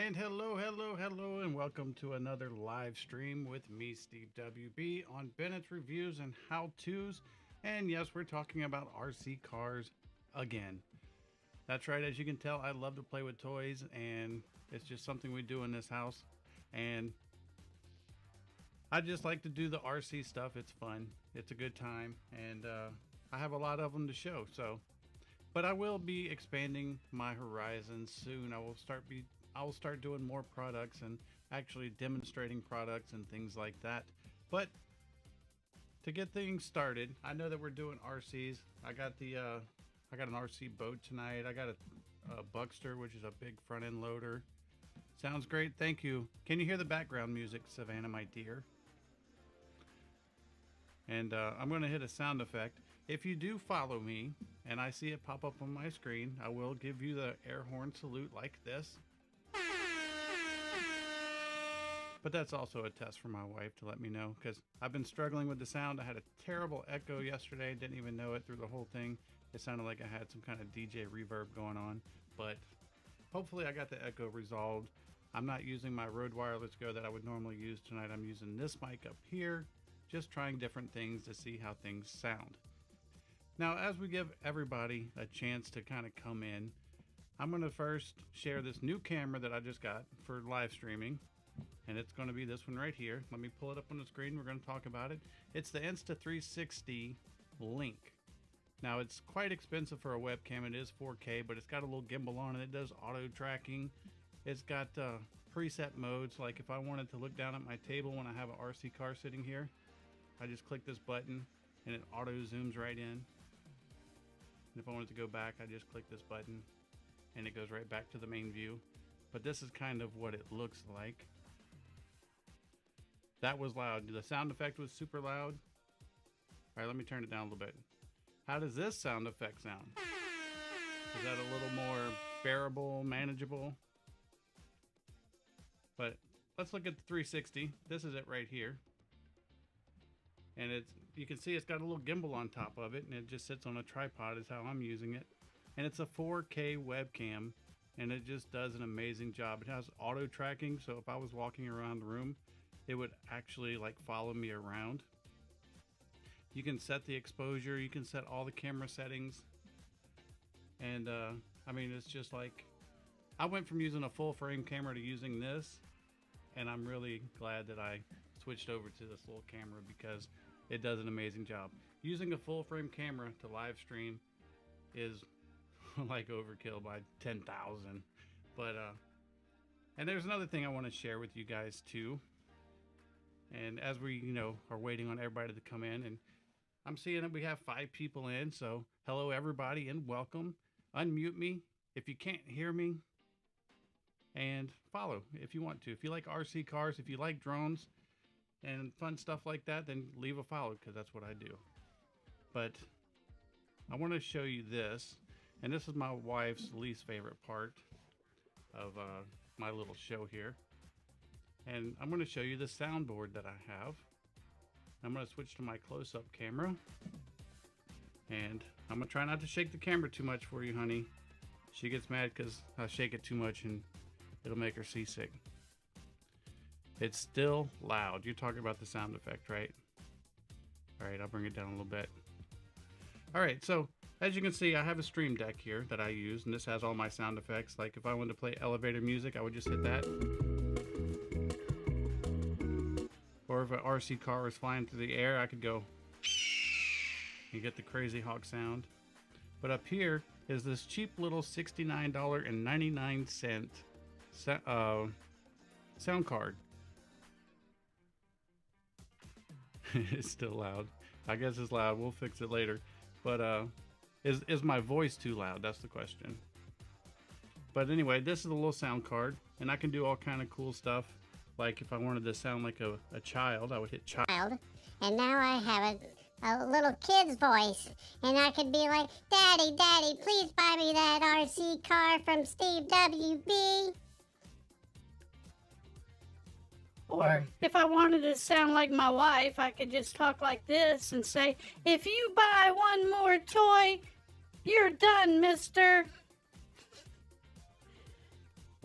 And hello, and welcome to another live stream with me, Steve WB, on Bennett's Reviews and How To's. And yes, we're talking about RC cars again. That's right, as you can tell, I love to play with toys, and it's just something we do in this house. And I just like to do the RC stuff. It's fun, it's a good time, and I have a lot of them to show. But I will be expanding my horizons soon. I will start doing more products and actually demonstrating products and things like that. But to get things started, I know that we're doing RCs. I got an RC boat tonight. I got a Buckster, which is a big front end loader. Sounds great. Thank you. Can you hear the background music, Savannah, my dear? And I'm going to hit a sound effect. If you do follow me and I see it pop up on my screen, I will give you the air horn salute like this. But that's also a test for my wife to let me know, because I've been struggling with the sound. I had a terrible echo yesterday. Didn't even know it through the whole thing. It sounded like I had some kind of DJ reverb going on. But hopefully I got the echo resolved. I'm not using my Rode Wireless Go that I would normally use tonight. I'm using this mic up here. Just trying different things to see how things sound. Now, as we give everybody a chance to kind of come in, I'm going to first share this new camera that I just got for live streaming. And it's going to be this one right here. Let me pull it up on the screen. We're going to talk about it. It's the Insta360 Link. Now, it's quite expensive for a webcam. It is 4K, but it's got a little gimbal on it. It does auto tracking. It's got preset modes. Like if I wanted to look down at my table when I have an RC car sitting here, I just click this button and it auto zooms right in. And if I wanted to go back, I just click this button and it goes right back to the main view. But this is kind of what it looks like. That was loud. The sound effect was super loud. All right, let me turn it down a little bit. How does this sound effect sound? Is that a little more bearable, manageable? But let's look at the 360. This is it right here. And you can see it's got a little gimbal on top of it, and it just sits on a tripod is how I'm using it. And it's a 4K webcam, and it just does an amazing job. It has auto tracking, so if I was walking around the room, it would actually like follow me around. You can set the exposure, you can set all the camera settings. And I mean, it's just like, I went from using a full frame camera to using this, and I'm really glad that I switched over to this little camera because it does an amazing job. Using a full frame camera to live stream is like overkill by 10,000. But and there's another thing I want to share with you guys too. And as we, are waiting on everybody to come in, and I'm seeing that we have 5 people in, so hello everybody and welcome. Unmute me if you can't hear me, and follow if you want to. If you like RC cars, if you like drones and fun stuff like that, then leave a follow, because that's what I do. But I want to show you this, and this is my wife's least favorite part of my little show here. And I'm going to show you the soundboard that I have. I'm going to switch to my close-up camera. And I'm going to try not to shake the camera too much for you, honey. She gets mad because I shake it too much and it'll make her seasick. It's still loud. You're talking about the sound effect, right? All right, I'll bring it down a little bit. All right, so as you can see, I have a stream deck here that I use, and this has all my sound effects. Like if I wanted to play elevator music, I would just hit that. Or if an RC car was flying through the air, I could go and get the crazy hawk sound. But up here is this cheap little $69.99 sound card. It's still loud. I guess it's loud. We'll fix it later. But is my voice too loud? That's the question. But anyway, this is a little sound card, and I can do all kind of cool stuff. Like if I wanted to sound like a child, I would hit child. And now I have a little kid's voice. And I could be like, Daddy, Daddy, please buy me that RC car from Steve WB. Or if I wanted to sound like my wife, I could just talk like this and say, if you buy one more toy, you're done, mister.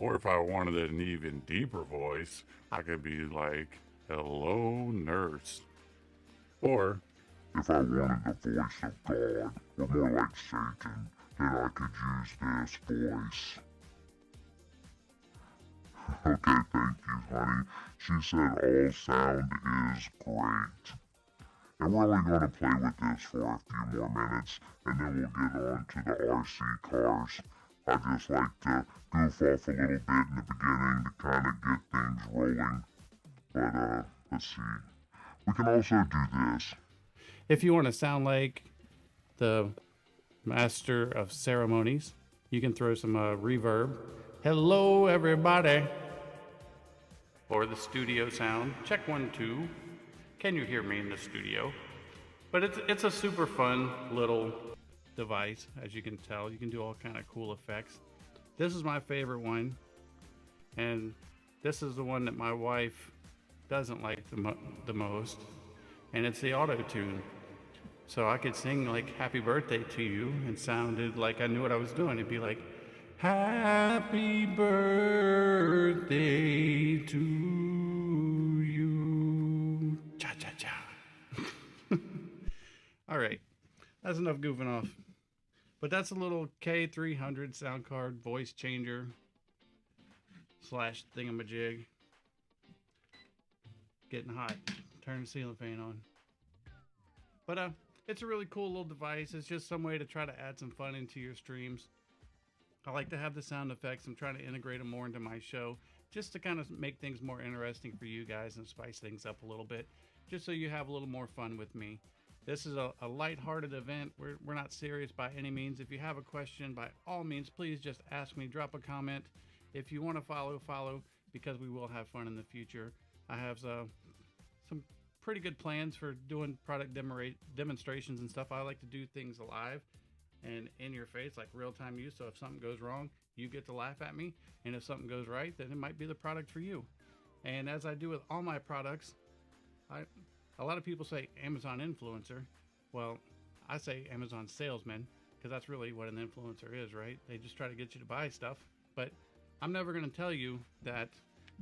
Or if I wanted an even deeper voice, I could be like, hello, nurse. Or If I wanted the voice of God, or more like Satan, then I could use this voice. Okay, thank you, honey. She said all sound is great. And we're only going to play with this for a few more minutes, and then we'll get on to the RC cars. I just like to goof off a little bit in the beginning to kind of get things rolling. But, let's see. We can also do this. If you want to sound like the master of ceremonies, you can throw some reverb. Hello, everybody. Or the studio sound. Check 1, 2. Can you hear me in the studio? But it's a super fun little device, as you can tell. You can do all kind of cool effects. This is my favorite one, and this is the one that my wife doesn't like the most, and it's the auto tune. So I could sing like "Happy Birthday" to you and sounded like I knew what I was doing. It'd be like, "Happy birthday to you." Cha cha cha. All right, that's enough goofing off. But that's a little K300 sound card voice changer / thingamajig. Getting hot. Turn the ceiling fan on. But it's a really cool little device. It's just some way to try to add some fun into your streams. I like to have the sound effects. I'm trying to integrate them more into my show just to kind of make things more interesting for you guys and spice things up a little bit, just so you have a little more fun with me. This is a light-hearted event. We're not serious by any means. If you have a question, by all means, please just ask me, drop a comment. If you want to follow, because we will have fun in the future. I have some pretty good plans for doing product demonstrations and stuff. I like to do things live and in your face, like real-time use. So if something goes wrong, you get to laugh at me. And if something goes right, then it might be the product for you. And as I do with all my products, a lot of people say Amazon influencer. Well, I say Amazon salesman, because that's really what an influencer is, right? They just try to get you to buy stuff. But I'm never going to tell you that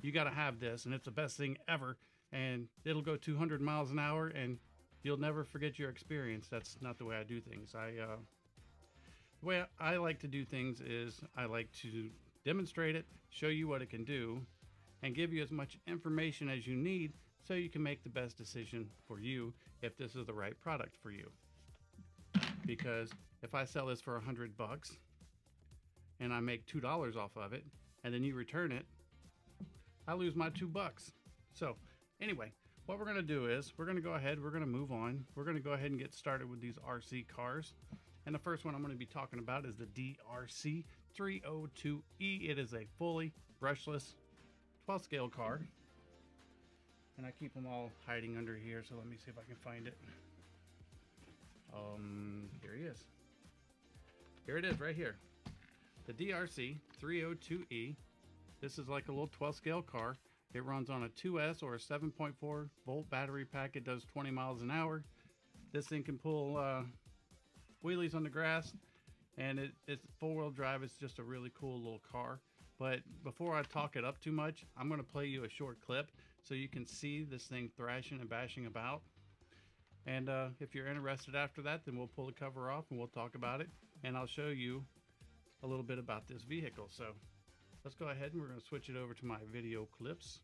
you got to have this and it's the best thing ever and it'll go 200 miles an hour and you'll never forget your experience. That's not the way I do things. The way I like to do things is I like to demonstrate it, show you what it can do, and give you as much information as you need so you can make the best decision for you if this is the right product for you. Because if I sell this for $100 and I make $2 off of it and then you return it, I lose my $2. So anyway, what we're going to do is we're going to go ahead, we're going to move on. We're going to go ahead and get started with these RC cars. And the first one I'm going to be talking about is the DeeRC 302E. It is a fully brushless 12 scale car. And I keep them all hiding under here, so let me see if I can find it. Here he is. Here it is, right here. The DeeRC 302E. This is like a little 12 scale car. It runs on a 2S or a 7.4 volt battery pack. It does 20 miles an hour. This thing can pull wheelies on the grass, and it's four-wheel drive. It's just a really cool little car. But before I talk it up too much, I'm going to play you a short clip so you can see this thing thrashing and bashing about. And if you're interested after that, then we'll pull the cover off and we'll talk about it. And I'll show you a little bit about this vehicle. So let's go ahead and we're going to switch it over to my video clips.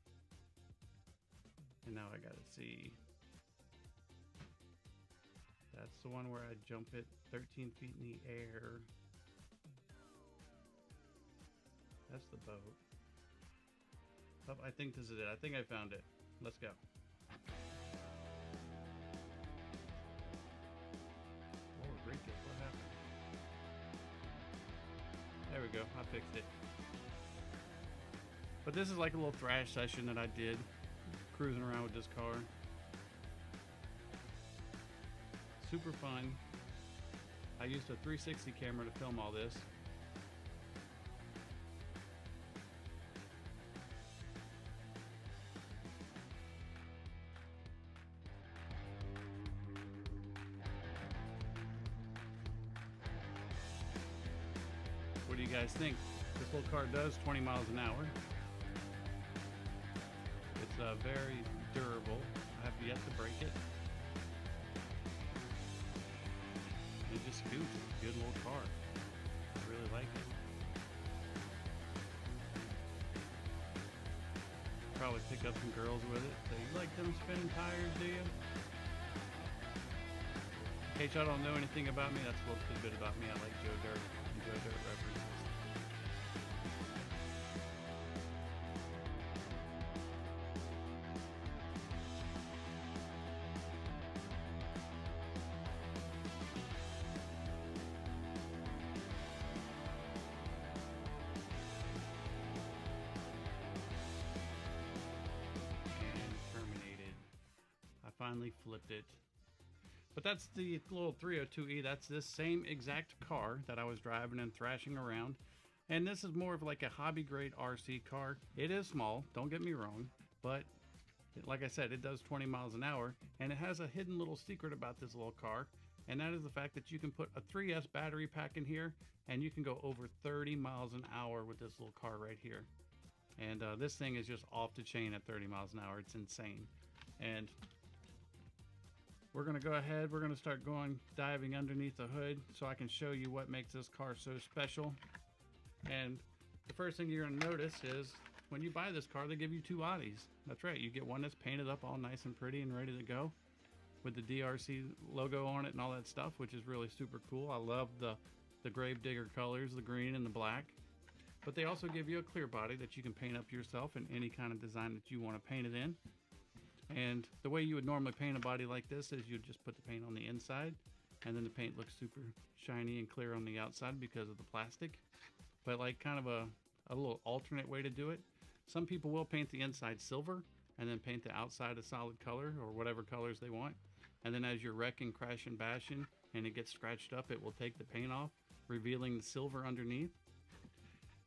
And now I got to see. That's the one where I jump it 13 feet in the air. That's the boat. Oh, I think this is it. I think I found it. Let's go. Lord, Rico, what happened? There we go. I fixed it. But this is like a little thrash session that I did, cruising around with this car. Super fun. I used a 360 camera to film all this. What do you guys think? This little car does 20 miles an hour. It's very durable. I have yet to break it. It just scoots. It's a good little car. I really like it. Probably pick up some girls with it. So you like them spinning tires, do you? In case y'all don't know anything about me, that's a little tidbit about me. I like Joe Dirt and Joe Dirt references. Finally flipped it. But that's the little 302E. That's this same exact car that I was driving and thrashing around. And this is more of like a hobby grade RC car. It is small, don't get me wrong, but like I said, it does 20 miles an hour, and it has a hidden little secret about this little car, and that is the fact that you can put a 3S battery pack in here and you can go over 30 miles an hour with this little car right here. And this thing is just off the chain at 30 miles an hour. It's insane. And we're going to go ahead, we're going to start diving underneath the hood so I can show you what makes this car so special. And the first thing you're going to notice is when you buy this car, they give you two bodies. That's right, you get one that's painted up all nice and pretty and ready to go with the DeeRC logo on it and all that stuff, which is really super cool. I love the Gravedigger colors, the green and the black. But they also give you a clear body that you can paint up yourself in any kind of design that you want to paint it in. And the way you would normally paint a body like this is you'd just put the paint on the inside, and then the paint looks super shiny and clear on the outside because of the plastic. But like kind of a little alternate way to do it, some people will paint the inside silver and then paint the outside a solid color or whatever colors they want. And then as you're wrecking, crashing, bashing, and it gets scratched up, it will take the paint off, revealing the silver underneath.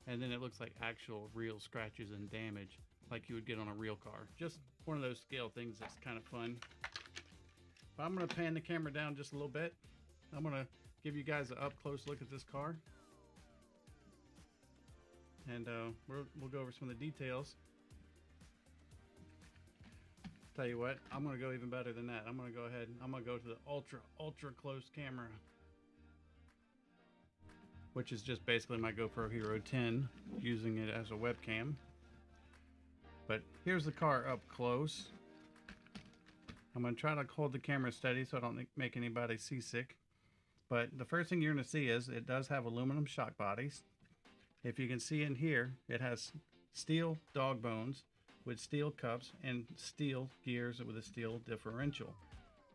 And then it looks like actual real scratches and damage like you would get on a real car. Just one of those scale things that's kind of fun. But I'm going to pan the camera down just a little bit. I'm going to give you guys an up close look at this car. And we'll go over some of the details. Tell you what, I'm going to go even better than that. I'm going to go ahead, I'm going to go to the ultra close camera, which is just basically my GoPro Hero 10, using it as a webcam. But here's the car up close. I'm going to try to hold the camera steady so I don't make anybody seasick. But the first thing you're going to see is it does have aluminum shock bodies. If you can see in here, it has steel dog bones with steel cups and steel gears with a steel differential.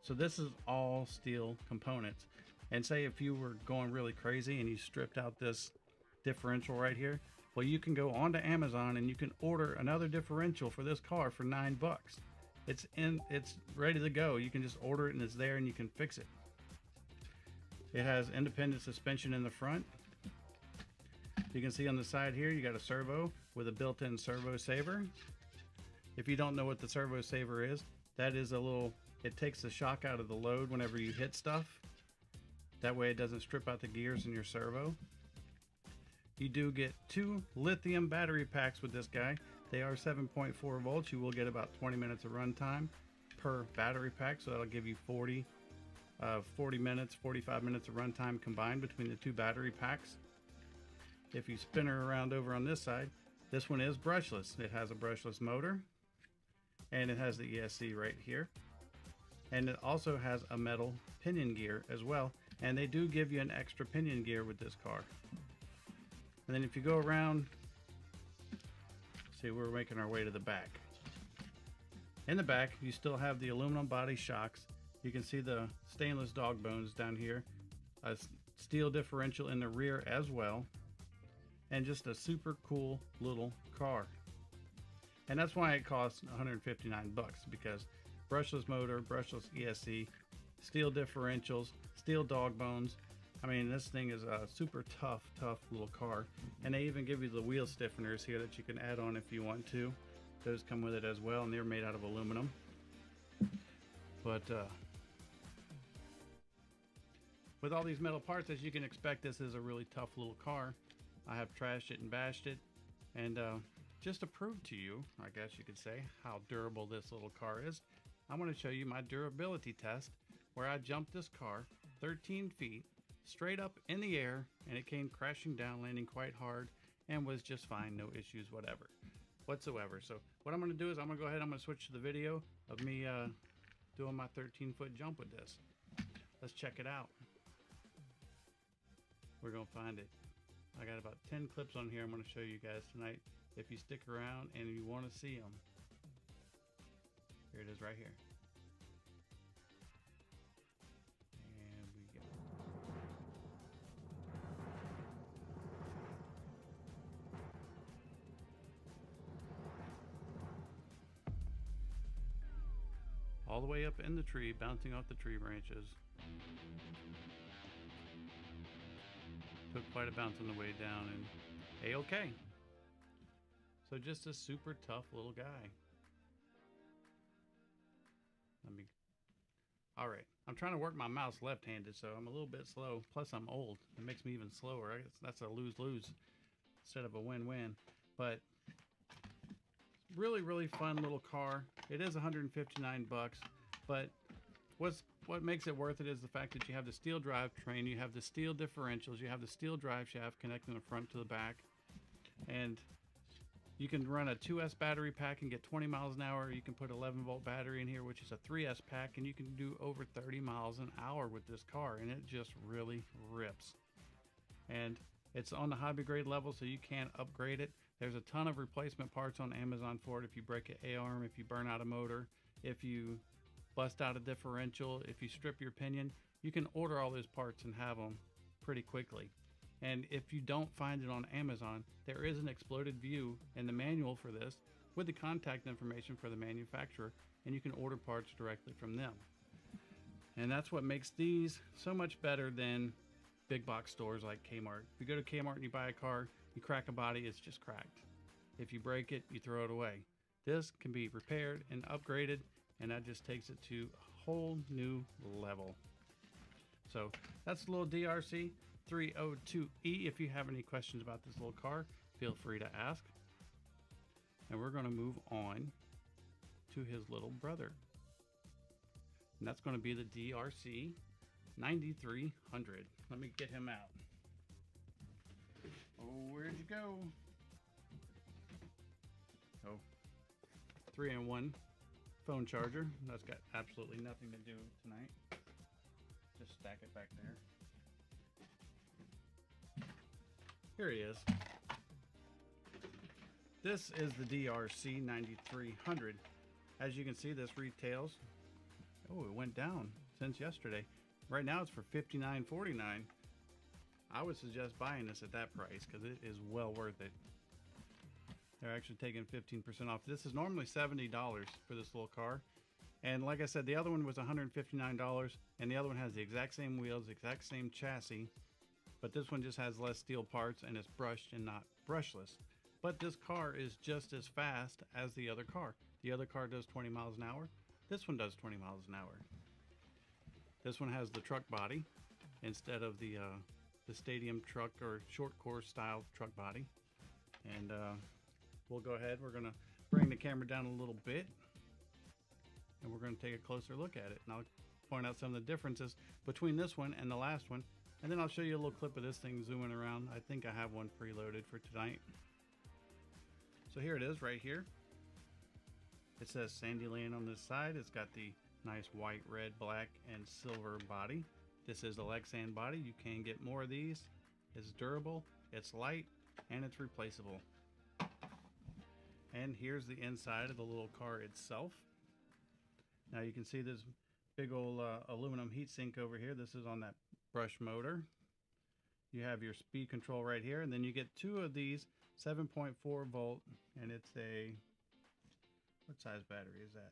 So this is all steel components. And say if you were going really crazy and you stripped out this differential right here, well, you can go onto Amazon and you can order another differential for this car for $9. It's ready to go. You can just order it and it's there and you can fix it. It has independent suspension in the front. You can see on the side here, you got a servo with a built-in servo saver. If you don't know what the servo saver is, that is it takes the shock out of the load whenever you hit stuff. That way it doesn't strip out the gears in your servo. You do get 2 lithium battery packs with this guy. They are 7.4 volts. You will get about 20 minutes of runtime per battery pack, so that'll give you 40 minutes, 45 minutes of runtime combined between the 2 battery packs. If you spin her around over on this side, this one is brushless. It has a brushless motor, and it has the ESC right here. And it also has a metal pinion gear as well, and they do give you an extra pinion gear with this car. And then if you go around, see, we're making our way to the back. In the back, you still have the aluminum body shocks. You can see the stainless dog bones down here, a steel differential in the rear as well, and just a super cool little car. And that's why it costs $159, because brushless motor, brushless ESC, steel differentials, steel dog bones. I mean, this thing is a super tough little car. And they even give you the wheel stiffeners here that you can add on if you want to. Those come with it as well, and they're made out of aluminum. But with all these metal parts, as you can expect, this is a really tough little car. I have trashed it and bashed it, and just to prove to you, I guess you could say, how durable this little car is, I'm going to show you my durability test where I jumped this car 13 feet straight up in the air, and it came crashing down, landing quite hard, and was just fine, no issues whatsoever. So what I'm going to do is I'm going to go ahead, I'm going to switch to the video of me doing my 13-foot jump with this. Let's check it out. We're going to find it. I got about 10 clips on here I'm going to show you guys tonight if you stick around and you want to see them. Here it is right here. And we go. All the way up in the tree, bouncing off the tree branches. Took quite a bounce on the way down, and A-okay. So just a super tough little guy. Alright, I'm trying to work my mouse left-handed, so I'm a little bit slow. Plus I'm old. It makes me even slower. That's a lose-lose instead of a win-win. But really, really fun little car. It is $159, but what makes it worth it is the fact that you have the steel drivetrain, you have the steel differentials, you have the steel drive shaft connecting the front to the back, and you can run a 2S battery pack and get 20 miles an hour. You can put 11-volt battery in here, which is a 3S pack, and you can do over 30 miles an hour with this car, and it just really rips. And it's on the hobby grade level, so you can't upgrade it. There's a ton of replacement parts on Amazon for it. If you break an A-arm, if you burn out a motor, if you bust out a differential, if you strip your pinion, you can order all those parts and have them pretty quickly. And if you don't find it on Amazon, there is an exploded view in the manual for this with the contact information for the manufacturer, and you can order parts directly from them. And that's what makes these so much better than big box stores like Kmart. If you go to Kmart and you buy a car, you crack a body, it's just cracked. If you break it, you throw it away. This can be repaired and upgraded, and that just takes it to a whole new level. So that's a little DeeRC 302E. If you have any questions about this little car, feel free to ask. And we're going to move on to his little brother. And that's going to be the DeeRC 9300. Let me get him out. Oh, where'd you go? Oh, 3-in-1 phone charger. That's got absolutely nothing to do tonight. Just stack it back there. Here he is. This is the DeeRC 9300. As you can see, this retails. Oh, it went down since yesterday. Right now it's for $59.49. I would suggest buying this at that price because it is well worth it. They're actually taking 15% off. This is normally $70 for this little car. And like I said, the other one was $159, and the other one has the exact same wheels, exact same chassis, but this one just has less steel parts and it's brushed and not brushless. But this car is just as fast as the other car. The other car does 20 miles an hour. This one does 20 miles an hour. This one has the truck body instead of the stadium truck or short course style truck body. And we'll go ahead. We're going to bring the camera down a little bit, and we're going to take a closer look at it. And I'll point out some of the differences between this one and the last one. And then I'll show you a little clip of this thing zooming around. I think I have one preloaded for tonight. So here it is right here. It says Sandyland on this side. It's got the nice white, red, black, and silver body. This is the Lexan body. You can get more of these. It's durable, it's light, and it's replaceable. And here's the inside of the little car itself. Now you can see this big old aluminum heatsink over here. This is on that brush motor. You have your speed control right here, and then you get two of these 7.4 volt, and it's a, what size battery is that?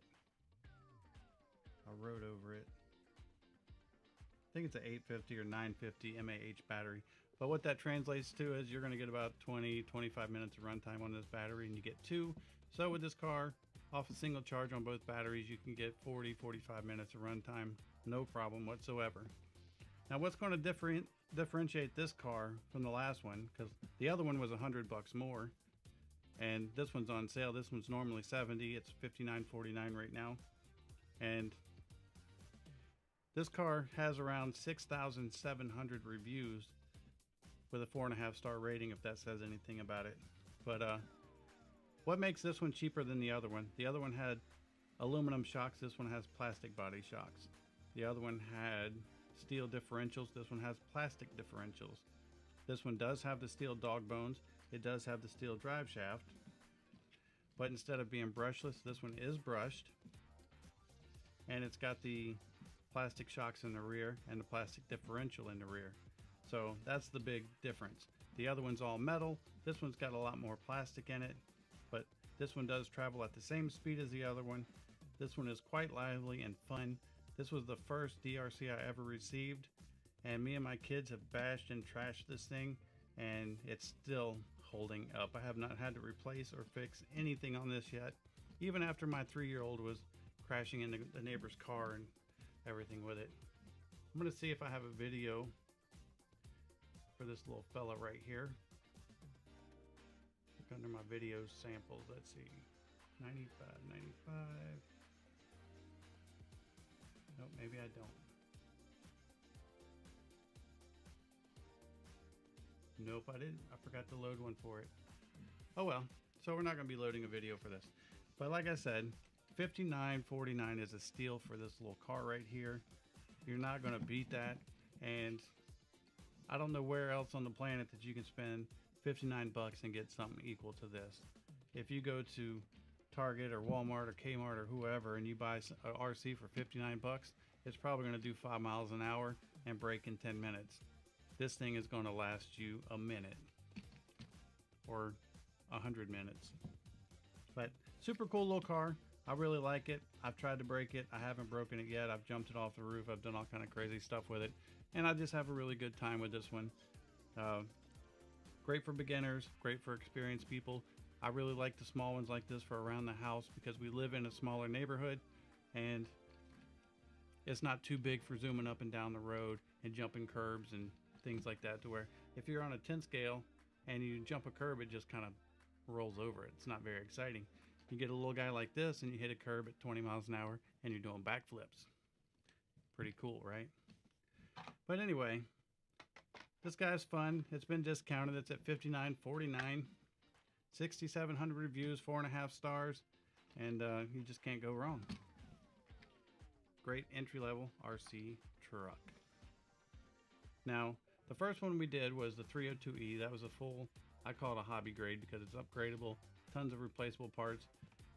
I wrote over it. I think it's an 850 or 950 mAh battery. But what that translates to is you're going to get about 20-25 minutes of runtime on this battery, and you get two. So with this car, off a single charge on both batteries, you can get 40-45 minutes of runtime, no problem whatsoever. Now what's going to differentiate this car from the last one, because the other one was $100 more, and this one's on sale. This one's normally $70. It's $59.49 right now. And this car has around 6,700 reviews with a 4.5 star rating, if that says anything about it. But what makes this one cheaper than the other one? The other one had aluminum shocks. This one has plastic body shocks. The other one had steel differentials. This one has plastic differentials. This one does have the steel dog bones. It does have the steel drive shaft, but instead of being brushless, this one is brushed, and it's got the plastic shocks in the rear and the plastic differential in the rear. So that's the big difference. The other one's all metal. This one's got a lot more plastic in it, but this one does travel at the same speed as the other one. This one is quite lively and fun. This was the first DeeRC I ever received, and me and my kids have bashed and trashed this thing, and it's still holding up. I have not had to replace or fix anything on this yet, even after my 3-year-old was crashing into the neighbor's car and everything with it. I'm going to see if I have a video for this little fella right here. Look under my video samples. Let's see. 95, 95. Nope, maybe I don't. Nope, I didn't. I forgot to load one for it. Oh well, so we're not going to be loading a video for this. But like I said, $59.49 is a steal for this little car right here. You're not going to beat that, and I don't know where else on the planet that you can spend 59 bucks and get something equal to this. If you go to Target or Walmart or Kmart or whoever and you buy an RC for 59 bucks, it's probably going to do 5 miles an hour and break in 10 minutes. This thing is going to last you a minute or 100 minutes. But super cool little car. I really like it. I've tried to break it. I haven't broken it yet. I've jumped it off the roof. I've done all kind of crazy stuff with it, and I just have a really good time with this one. Great for beginners, great for experienced people. I really like the small ones like this for around the house because we live in a smaller neighborhood, and it's not too big for zooming up and down the road and jumping curbs and things like that, to where if you're on a 10 scale and you jump a curb, it just kind of rolls over it. It's not very exciting. You get a little guy like this and you hit a curb at 20 miles an hour and you're doing backflips. Pretty cool, right? But anyway, this guy's fun. It's been discounted. It's at $59.49. 6,700 reviews, 4.5 stars, and you just can't go wrong. Great entry-level RC truck. Now, the first one we did was the 302E. That was a full, I call it a hobby grade because it's upgradable. Tons of replaceable parts.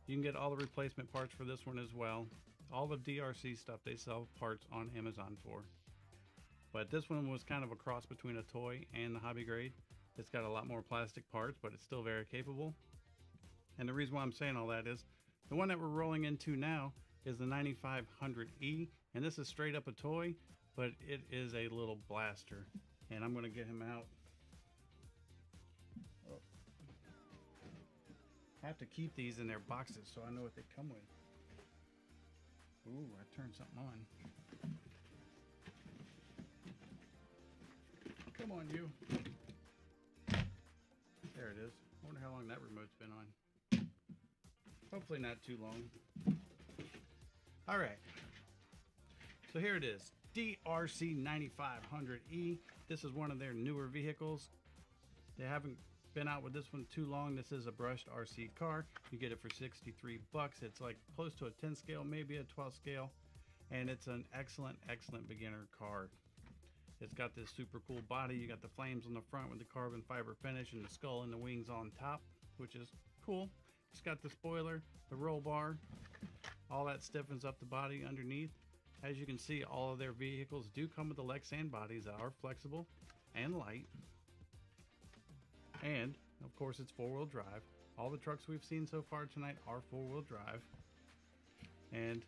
You can get all the replacement parts for this one as well. All the DeeRC stuff they sell parts on Amazon for. But this one was kind of a cross between a toy and the hobby grade. It's got a lot more plastic parts, but it's still very capable. And the reason why I'm saying all that is the one that we're rolling into now is the 9500E, and this is straight up a toy, but it is a little blaster. And I'm going to get him out. Oh. I have to keep these in their boxes so I know what they come with. Ooh, I turned something on. Come on, you. There it is. I wonder how long that remote's been on. Hopefully not too long. All right. So here it is. DeeRC 9500E. This is one of their newer vehicles. They haven't been out with this one too long. This is a brushed RC car. You get it for 63 bucks. It's like close to a 10 scale, maybe a 12 scale. And it's an excellent, excellent beginner car. It's got this super cool body. You got the flames on the front with the carbon fiber finish and the skull and the wings on top, which is cool. It's got the spoiler, the roll bar, all that stiffens up the body underneath. As you can see, all of their vehicles do come with the Lexan bodies that are flexible and light. And of course it's 4-wheel drive. All the trucks we've seen so far tonight are 4-wheel drive. And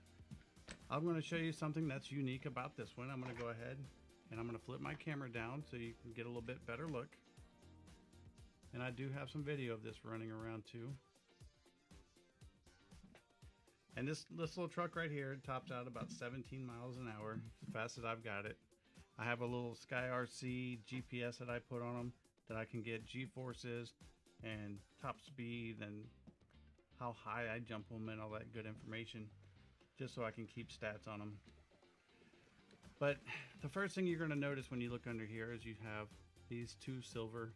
I'm going to show you something that's unique about this one. I'm going to go ahead and I'm going to flip my camera down so you can get a little bit better look. And I do have some video of this running around too. And this little truck right here tops out about 17 miles an hour, as fast as I've got it. I have a little Sky RC GPS that I put on them that I can get G-forces and top speed and how high I jump them and all that good information, just so I can keep stats on them. But the first thing you're going to notice when you look under here is you have these two silver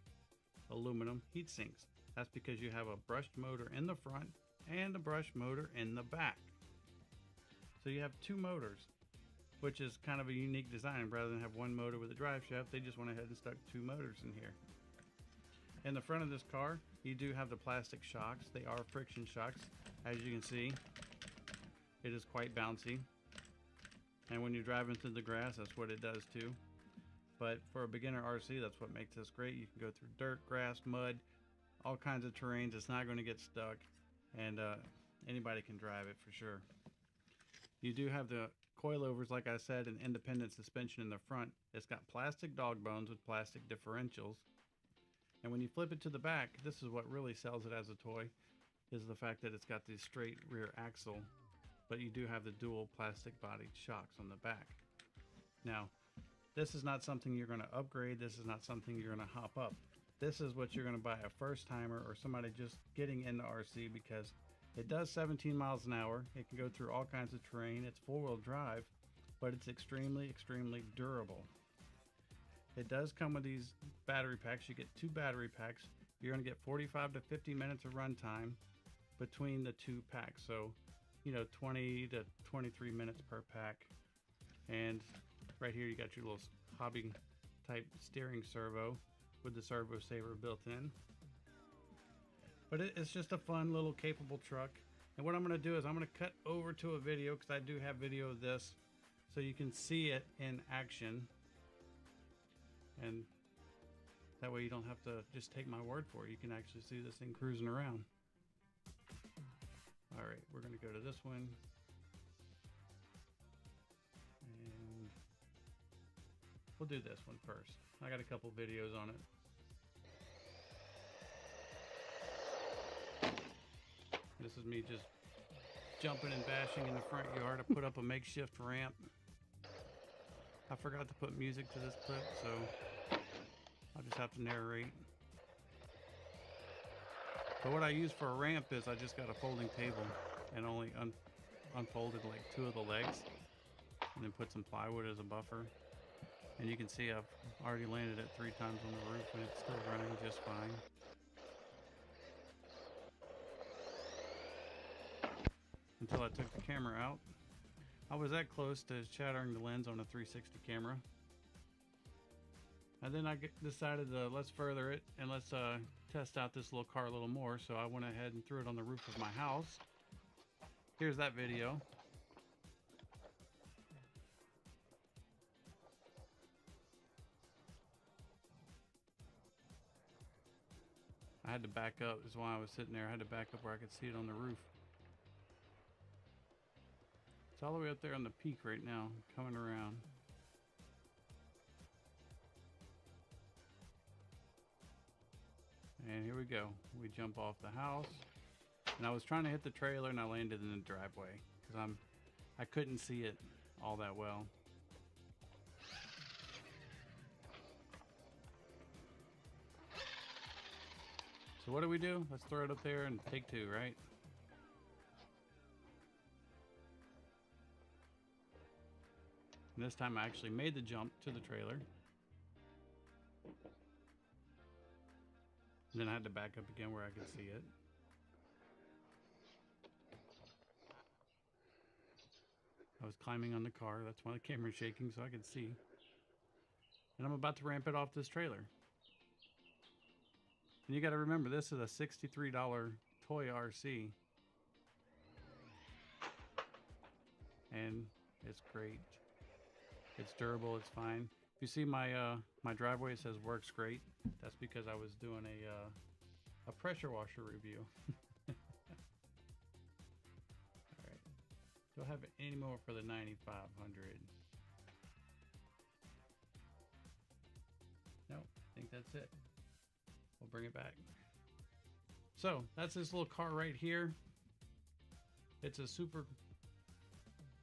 aluminum heat sinks. That's because you have a brushed motor in the front and a brushed motor in the back. So you have two motors, which is kind of a unique design. Rather than have one motor with a drive shaft, they just went ahead and stuck two motors in here. In the front of this car, you do have the plastic shocks. They are friction shocks. As you can see, it is quite bouncy. And when you're driving through the grass, that's what it does too. But for a beginner RC, that's what makes this great. You can go through dirt, grass, mud, all kinds of terrains. It's not going to get stuck, and anybody can drive it for sure. You do have the coilovers, like I said, and independent suspension in the front. It's got plastic dog bones with plastic differentials. And when you flip it to the back, this is what really sells it as a toy, is the fact that it's got the straight rear axle, but you do have the dual plastic bodied shocks on the back. Now, this is not something you're going to upgrade. This is not something you're going to hop up. This is what you're going to buy a first timer or somebody just getting into RC, because it does 17 miles an hour. It can go through all kinds of terrain. It's four-wheel drive, but it's extremely, extremely durable. It does come with these battery packs. You get two battery packs. You're going to get 45 to 50 minutes of run time between the two packs. So, 20 to 23 minutes per pack. And right here you got your little hobby type steering servo with the servo saver built in. But it's just a fun little capable truck. And what I'm going to do is I'm going to cut over to a video, because I do have video of this, so you can see it in action. And that way you don't have to just take my word for it. You can actually see this thing cruising around. All right, we're going to go to this one. And we'll do this one first. I got a couple videos on it. This is me just jumping and bashing in the front yard. I put up a makeshift ramp. I forgot to put music to this clip, so I'll just have to narrate. But what I use for a ramp is I just got a folding table and only unfolded like two of the legs, and then put some plywood as a buffer. And you can see I've already landed it 3 times on the roof, and it's still running just fine. Until I took the camera out. I was that close to shattering the lens on a 360 camera. And then I decided to let's further it and let's test out this little car a little more. So I went ahead and threw it on the roof of my house. Here's that video. I had to back up, is why I was sitting there. I had to back up where I could see it on the roof. It's all the way up there on the peak right now, coming around. And here we go. We jump off the house. And I was trying to hit the trailer and I landed in the driveway because I couldn't see it all that well. So what do? Let's throw it up there and take 2, right? And this time I actually made the jump to the trailer. And then I had to back up again where I could see it. I was climbing on the car. That's why the camera's shaking, so I could see. And I'm about to ramp it off this trailer. And you got to remember, this is a $63 toy RC. And it's great. It's durable, it's fine. If you see my my driveway, it says works great. That's because I was doing a pressure washer review. Alright. Do I have any more for the 9500? No, I think that's it. We'll bring it back. So that's this little car right here. It's a super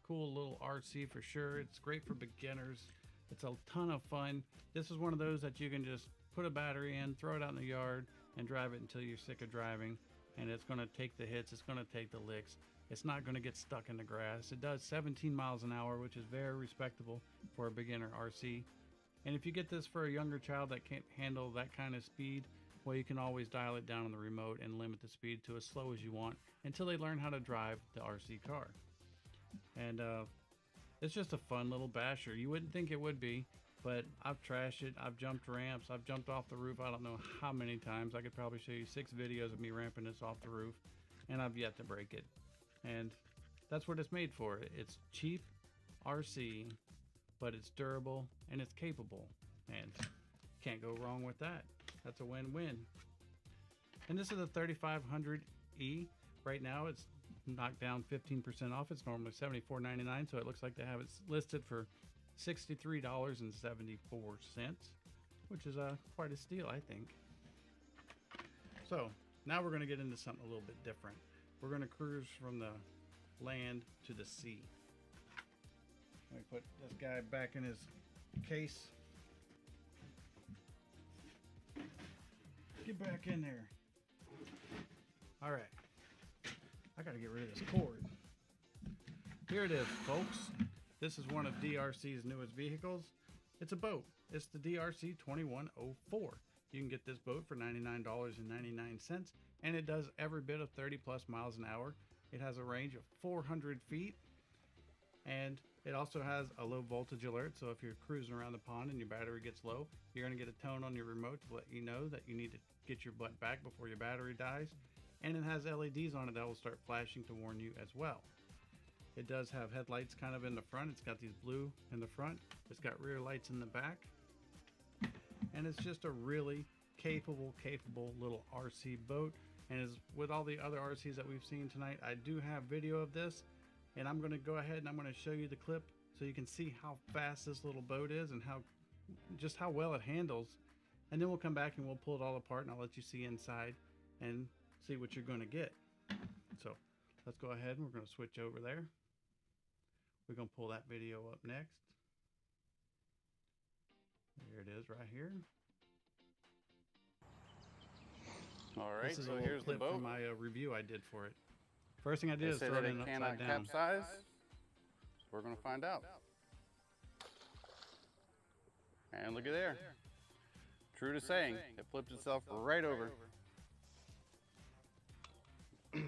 cool little RC for sure. It's great for beginners. It's a ton of fun. This is one of those that you can just put a battery in, throw it out in the yard, and drive it until you're sick of driving. And it's going to take the hits, it's going to take the licks. It's not going to get stuck in the grass. It does 17 miles an hour, which is very respectable for a beginner RC. And if you get this for a younger child that can't handle that kind of speed, well, you can always dial it down on the remote and limit the speed to as slow as you want until they learn how to drive the RC car. And it's just a fun little basher. You wouldn't think it would be, but I've trashed it. I've jumped ramps. I've jumped off the roof I don't know how many times. I could probably show you 6 videos of me ramping this off the roof, and I've yet to break it. And that's what it's made for. It's cheap RC, but it's durable and it's capable, and can't go wrong with that. That's a win-win. And this is a 3500E. Right now it's knocked down 15% off. It's normally $74.99, so it looks like they have it listed for $63.74, which is quite a steal, I think. So now we're going to get into something a little bit different. We're going to cruise from the land to the sea. Let me put this guy back in his case. Get back in there. All right. I got to get rid of this cord. Here it is, folks. This is one of DeeRC's newest vehicles. It's a boat. It's the DeeRC 2104. You can get this boat for $99.99, and it does every bit of 30 plus miles an hour. It has a range of 400 feet, and it also has a low voltage alert. So if you're cruising around the pond and your battery gets low, you're going to get a tone on your remote to let you know that you need to get your butt back before your battery dies. And it has LEDs on it that will start flashing to warn you as well. It does have headlights kind of in the front. It's got these blue in the front. It's got rear lights in the back. And it's just a really capable little RC boat. And as with all the other RCs that we've seen tonight, I do have video of this, and I'm going to go ahead and I'm going to show you the clip so you can see how fast this little boat is and just how well it handles. And then we'll come back and we'll pull it all apart, and I'll let you see inside and see what you're going to get. So let's go ahead and we're going to switch over there. We're going to pull that video up next. There it is right here. All right, This is so a here's the clip boat. from my review I did for it. First thing I did They is say throw that it in it cannot upside down. capsize, so we're going to find out. And look at there. True to saying, it flips itself right over. So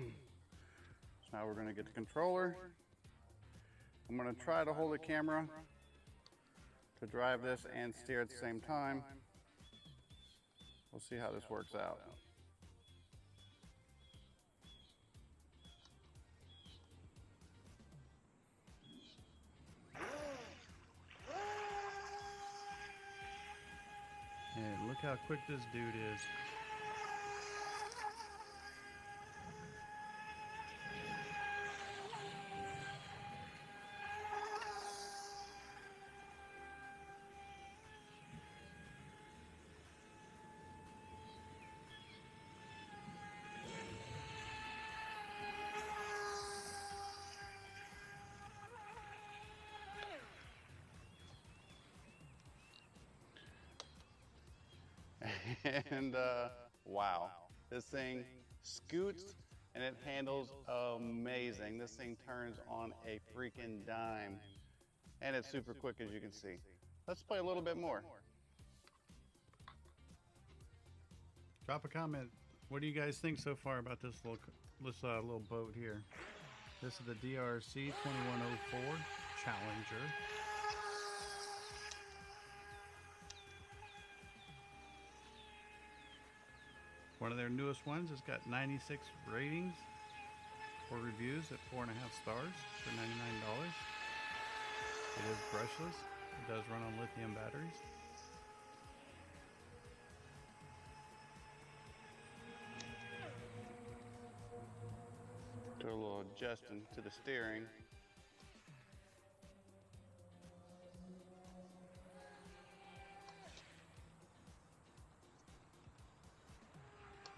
now we're going to get the controller. I'm going to try to hold the camera to drive this and steer at the same time. We'll see how this works out. And look how quick this dude is. And wow, this thing scoots and it handles amazing. This thing turns on a freaking dime, and it's super quick, as you can see. Let's play a little bit more. Drop a comment. What do you guys think so far about this little boat here? This is the DeeRC 2104 Challenger. One of their newest ones. It's got 96 ratings or reviews at 4.5 stars for $99. It is brushless. It does run on lithium batteries. Do a little adjusting to the steering.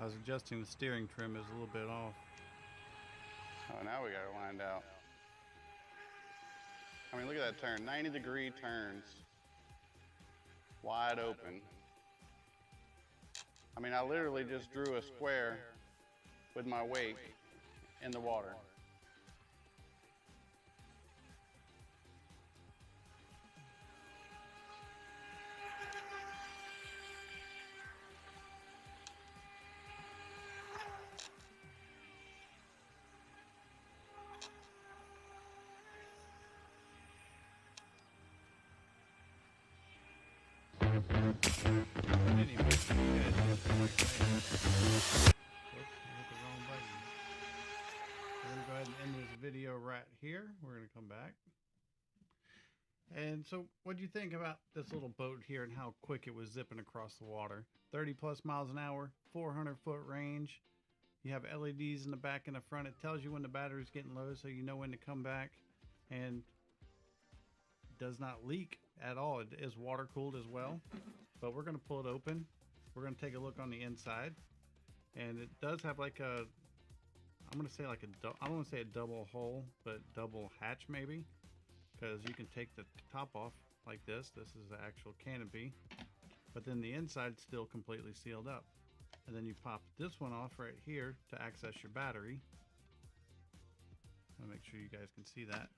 I was adjusting the steering trim is a little bit off. Oh, now we got it lined out. I mean, look at that turn, 90-degree turns. wide open. I mean, I literally just drew a square with my weight in the water. Anyway, you guys Oops, I hit the wrong button. We're gonna go ahead and end this video right here. We're gonna come back. And so, what do you think about this little boat here and how quick it was zipping across the water? 30 plus miles an hour, 400-foot range. You have LEDs in the back and the front. It tells you when the battery's getting low, so you know when to come back. And it does not leak at all. It is water cooled as well. But we're gonna pull it open. We're gonna take a look on the inside, and it does have like a, I'm gonna say like a, I don't want to say a double hull, but double hatch maybe, because you can take the top off like this. This is the actual canopy, but then the inside's still completely sealed up. And then you pop this one off right here to access your battery. I'll make sure you guys can see that.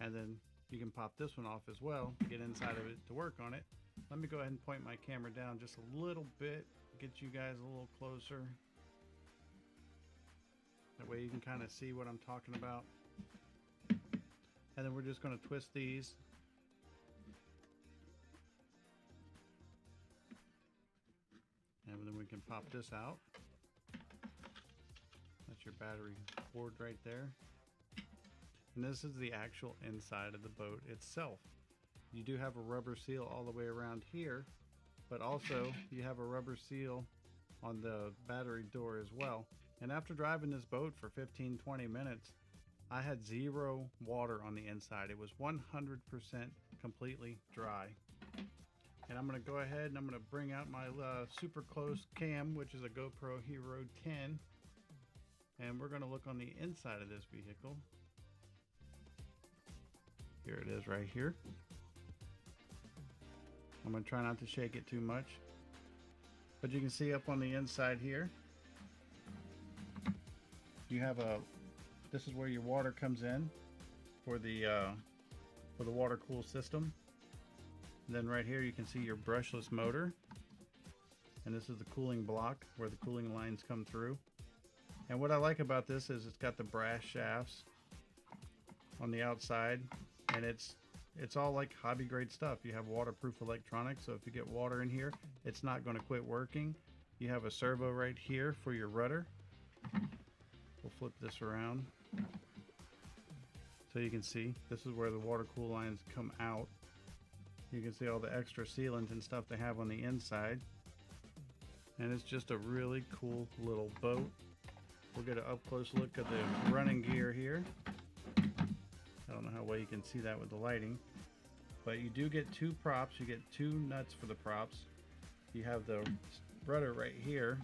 And then you can pop this one off as well to get inside of it to work on it. Let me go ahead and point my camera down just a little bit, get you guys a little closer. That way you can kind of see what I'm talking about. And then we're just going to twist these. And then we can pop this out. That's your battery board right there. And this is the actual inside of the boat itself. You do have a rubber seal all the way around here, but also you have a rubber seal on the battery door as well. And after driving this boat for 15-20 minutes, I had zero water on the inside. It was 100% completely dry. And I'm going to go ahead and I'm going to bring out my super close cam, which is a GoPro Hero 10. And we're going to look on the inside of this vehicle. Here it is right here. I'm going to try not to shake it too much. But you can see up on the inside here, you have a, this is where your water comes in for the water cool system. And then right here you can see your brushless motor. And this is the cooling block where the cooling lines come through. And what I like about this is it's got the brass shafts on the outside. And it's all like hobby grade stuff. You have waterproof electronics, so if you get water in here, it's not going to quit working. You have a servo right here for your rudder. We'll flip this around so you can see this is where the water cool lines come out. You can see all the extra sealants and stuff they have on the inside, and it's just a really cool little boat. We'll get an up close look at the running gear here. I don't know how well you can see that with the lighting, but you do get two props. You get two nuts for the props. You have the rudder right here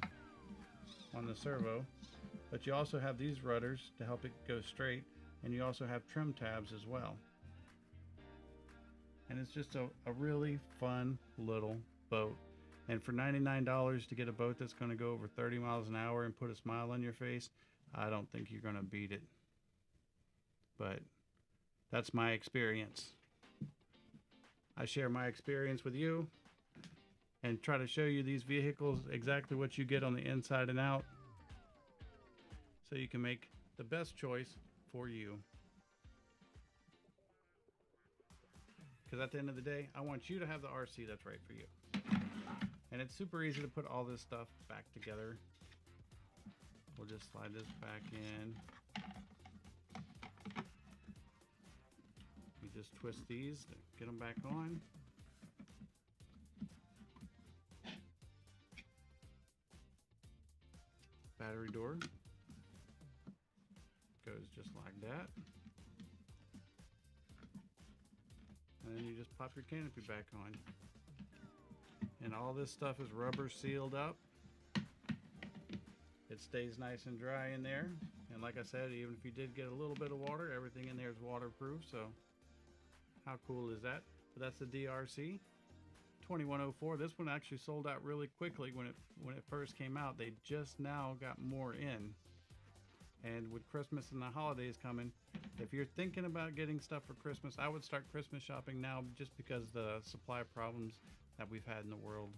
on the servo, but you also have these rudders to help it go straight, and you also have trim tabs as well. And it's just a really fun little boat. And for $99 to get a boat that's going to go over 30 miles an hour and put a smile on your face, I don't think you're going to beat it. But that's my experience. I share my experience with you and try to show you these vehicles, exactly what you get on the inside and out, so you can make the best choice for you. Because at the end of the day, I want you to have the RC that's right for you. And it's super easy to put all this stuff back together. We'll just slide this back in. You just twist these to get them back on. Battery door goes just like that. And then you just pop your canopy back on. And all this stuff is rubber sealed up. It stays nice and dry in there. And like I said, even if you did get a little bit of water, everything in there is waterproof. So how cool is that? But that's the DRC 2104. This one actually sold out really quickly when it first came out. They just now got more in. And with Christmas and the holidays coming, if you're thinking about getting stuff for Christmas, I would start Christmas shopping now, just because the supply problems that we've had in the world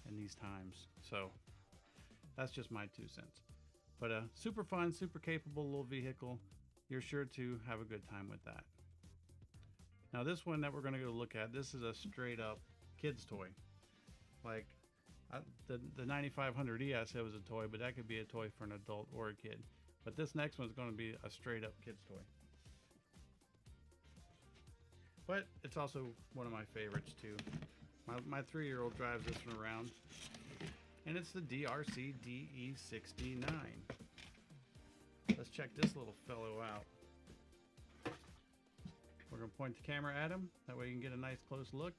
in these times. So that's just my 2 cents. But a super fun, super capable little vehicle. You're sure to have a good time with that. Now this one that we're going to go look at, this is a straight up kid's toy. Like the 9500 E I said was a toy, but that could be a toy for an adult or a kid. But this next one's going to be a straight up kid's toy. But it's also one of my favorites too. My 3-year-old drives this one around. And it's the DeeRC DE69. Let's check this little fellow out. We're going to point the camera at him. That way you can get a nice close look.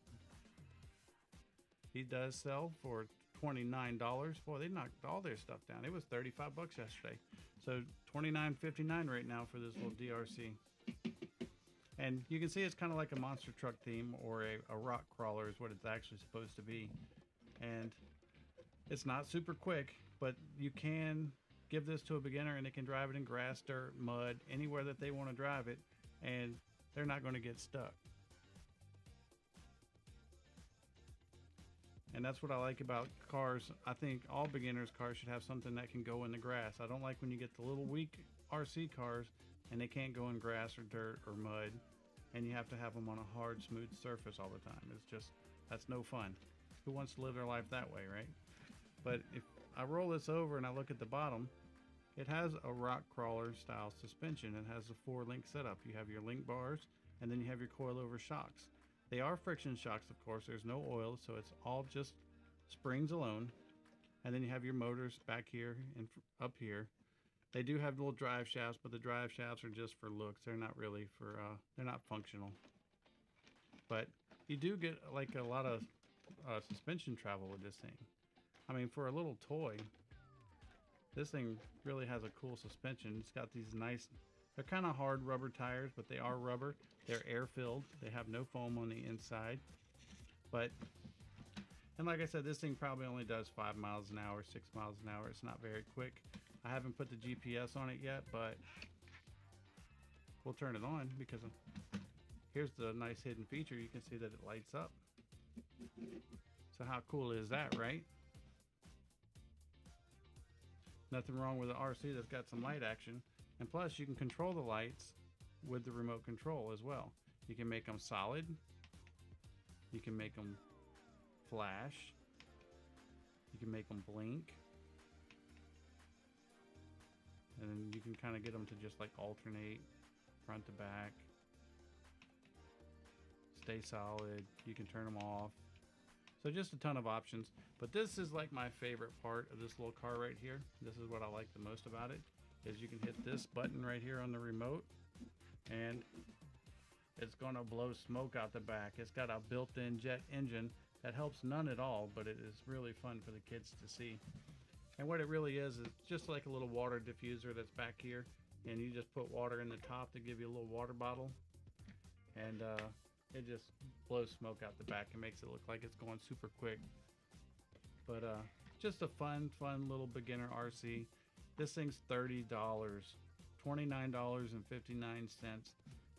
He does sell for $29. Boy, they knocked all their stuff down. It was 35 bucks yesterday. So $29.59 right now for this little DeeRC. And you can see it's kind of like a monster truck theme, or a rock crawler is what it's actually supposed to be. And it's not super quick, but you can give this to a beginner and they can drive it in grass, dirt, mud, anywhere that they want to drive it, and they're not going to get stuck. And that's what I like about cars. I think all beginners cars should have something that can go in the grass. I don't like when you get the little weak RC cars and they can't go in grass or dirt or mud, and you have to have them on a hard, smooth surface all the time. It's just, that's no fun. Who wants to live their life that way, right? But if I roll this over and I look at the bottom, it has a rock crawler style suspension. It has a 4-link setup. You have your link bars, and then you have your coilover shocks. They are friction shocks, of course. There's no oil, so it's all just springs alone. And then you have your motors back here and up here. They do have little drive shafts, but the drive shafts are just for looks. They're not really for, they're not functional. But you do get like a lot of suspension travel with this thing. I mean, for a little toy, this thing really has a cool suspension. It's got these nice, they're kind of hard rubber tires, but they are rubber. They're air filled. They have no foam on the inside. But, and like I said, this thing probably only does 5 miles an hour, 6 miles an hour. It's not very quick. I haven't put the GPS on it yet, but we'll turn it on because here's the nice hidden feature. You can see that it lights up. So how cool is that, right? Nothing wrong with the RC that's got some light action. And plus you can control the lights with the remote control as well. You can make them solid. You can make them flash. You can make them blink. And then you can kind of get them to just like alternate front to back. Stay solid. You can turn them off. So just a ton of options. But this is like my favorite part of this little car right here. This is what I like the most about it, is you can hit this button right here on the remote and it's going to blow smoke out the back. It's got a built-in jet engine that helps none at all, but it is really fun for the kids to see. And what it really is just like a little water diffuser that's back here, and you just put water in the top to give you a little water bottle, and it just blows smoke out the back and makes it look like it's going super quick. But just a fun little beginner RC. This thing's $30, $29.59,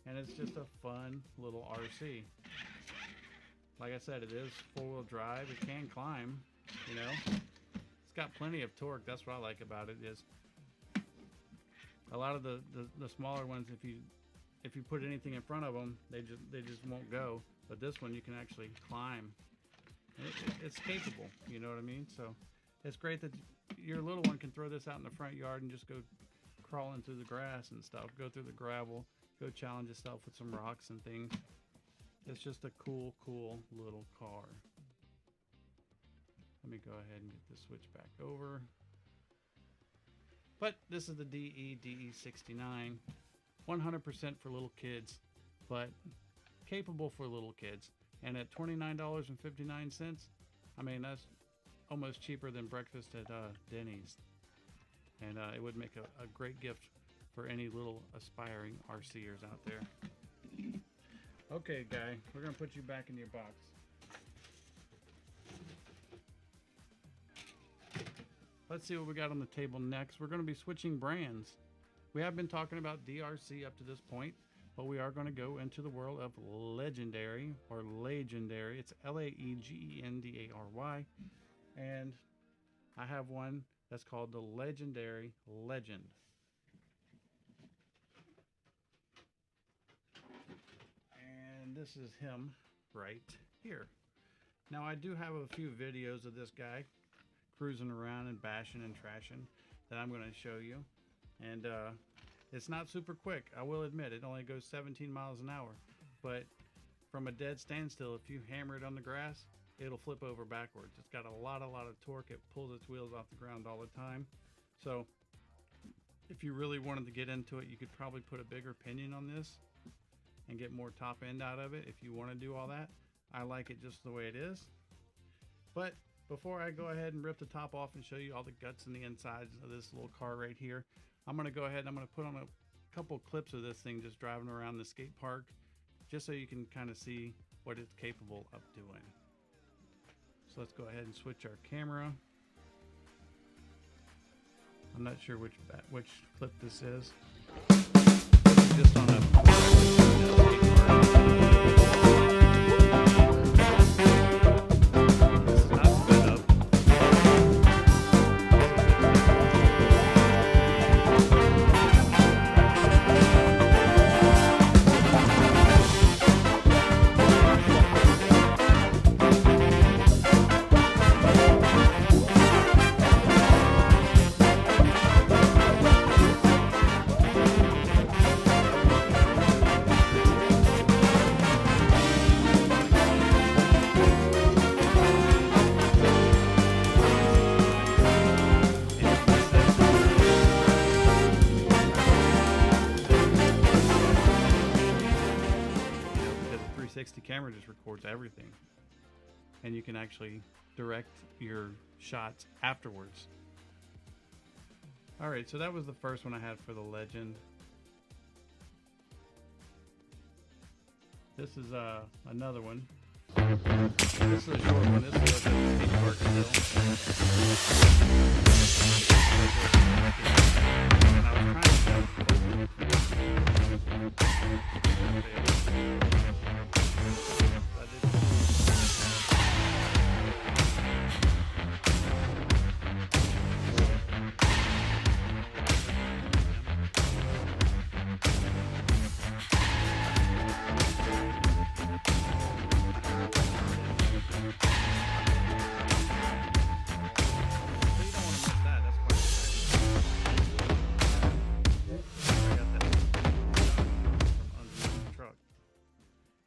and it's just a fun little RC. Like I said, it is 4-wheel drive. It can climb, you know. It's got plenty of torque. That's what I like about it. Is a lot of the smaller ones, if you put anything in front of them, they just won't go. But this one you can actually climb. It's capable, you know what I mean? So it's great that your little one can throw this out in the front yard and just go crawling through the grass and stuff, go through the gravel, go challenge yourself with some rocks and things. It's just a cool little car. Let me go ahead and get this switch back over. But this is the DE69, 100% for little kids, but capable for little kids. And at $29.59, I mean, that's almost cheaper than breakfast at Denny's. And it would make a great gift for any little aspiring RCers out there. Okay, guy, we're gonna put you back in your box. Let's see what we got on the table next. We're gonna be switching brands. We have been talking about DeeRC up to this point, but we are gonna go into the world of Legendary or Legendary. It's Laegendary. And I have one that's called the Legendary Legend. And this is him right here. Now I do have a few videos of this guy cruising around and bashing and trashing that I'm going to show you. And it's not super quick, I will admit. It only goes 17 miles an hour. But from a dead standstill, if you hammer it on the grass, it'll flip over backwards. It's got a lot of torque. It pulls its wheels off the ground all the time. So if you really wanted to get into it, you could probably put a bigger pinion on this and get more top end out of it if you want to do all that. I like it just the way it is. But before I go ahead and rip the top off and show you all the guts and the insides of this little car right here, I'm going to go ahead and I'm going to put on a couple clips of this thing just driving around the skate park, just so you can kind of see what it's capable of doing. So let's go ahead and switch our camera. I'm not sure which clip this is. This is just on a skate park. This is not sped up. Because the 360 camera just records everything, and you can actually direct your shots afterwards. All right, so that was the first one I had for the Legend. This is another one. This is a short one. This is a skate park still. And I was trying to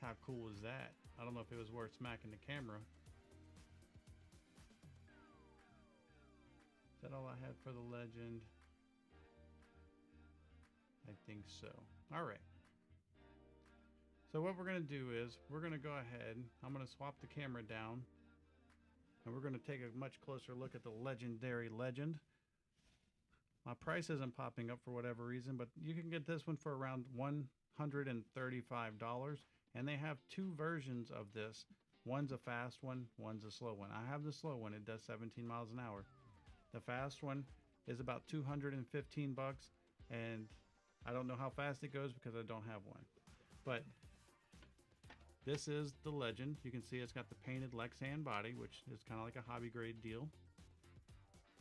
How cool is that? I don't know if it was worth smacking the camera. Is that all I had for the Legend? I think so. All right. So what we're going to do is we're going to go ahead. I'm going to swap the camera down, and we're going to take a much closer look at the Legendary Legend. My price isn't popping up for whatever reason, but you can get this one for around $135. And they have two versions of this. One's a fast one, one's a slow one. I have the slow one. It does 17 miles an hour. The fast one is about $215, and I don't know how fast it goes because I don't have one. But this is the Legend. You can see it's got the painted Lexan body, which is kind of like a hobby grade deal.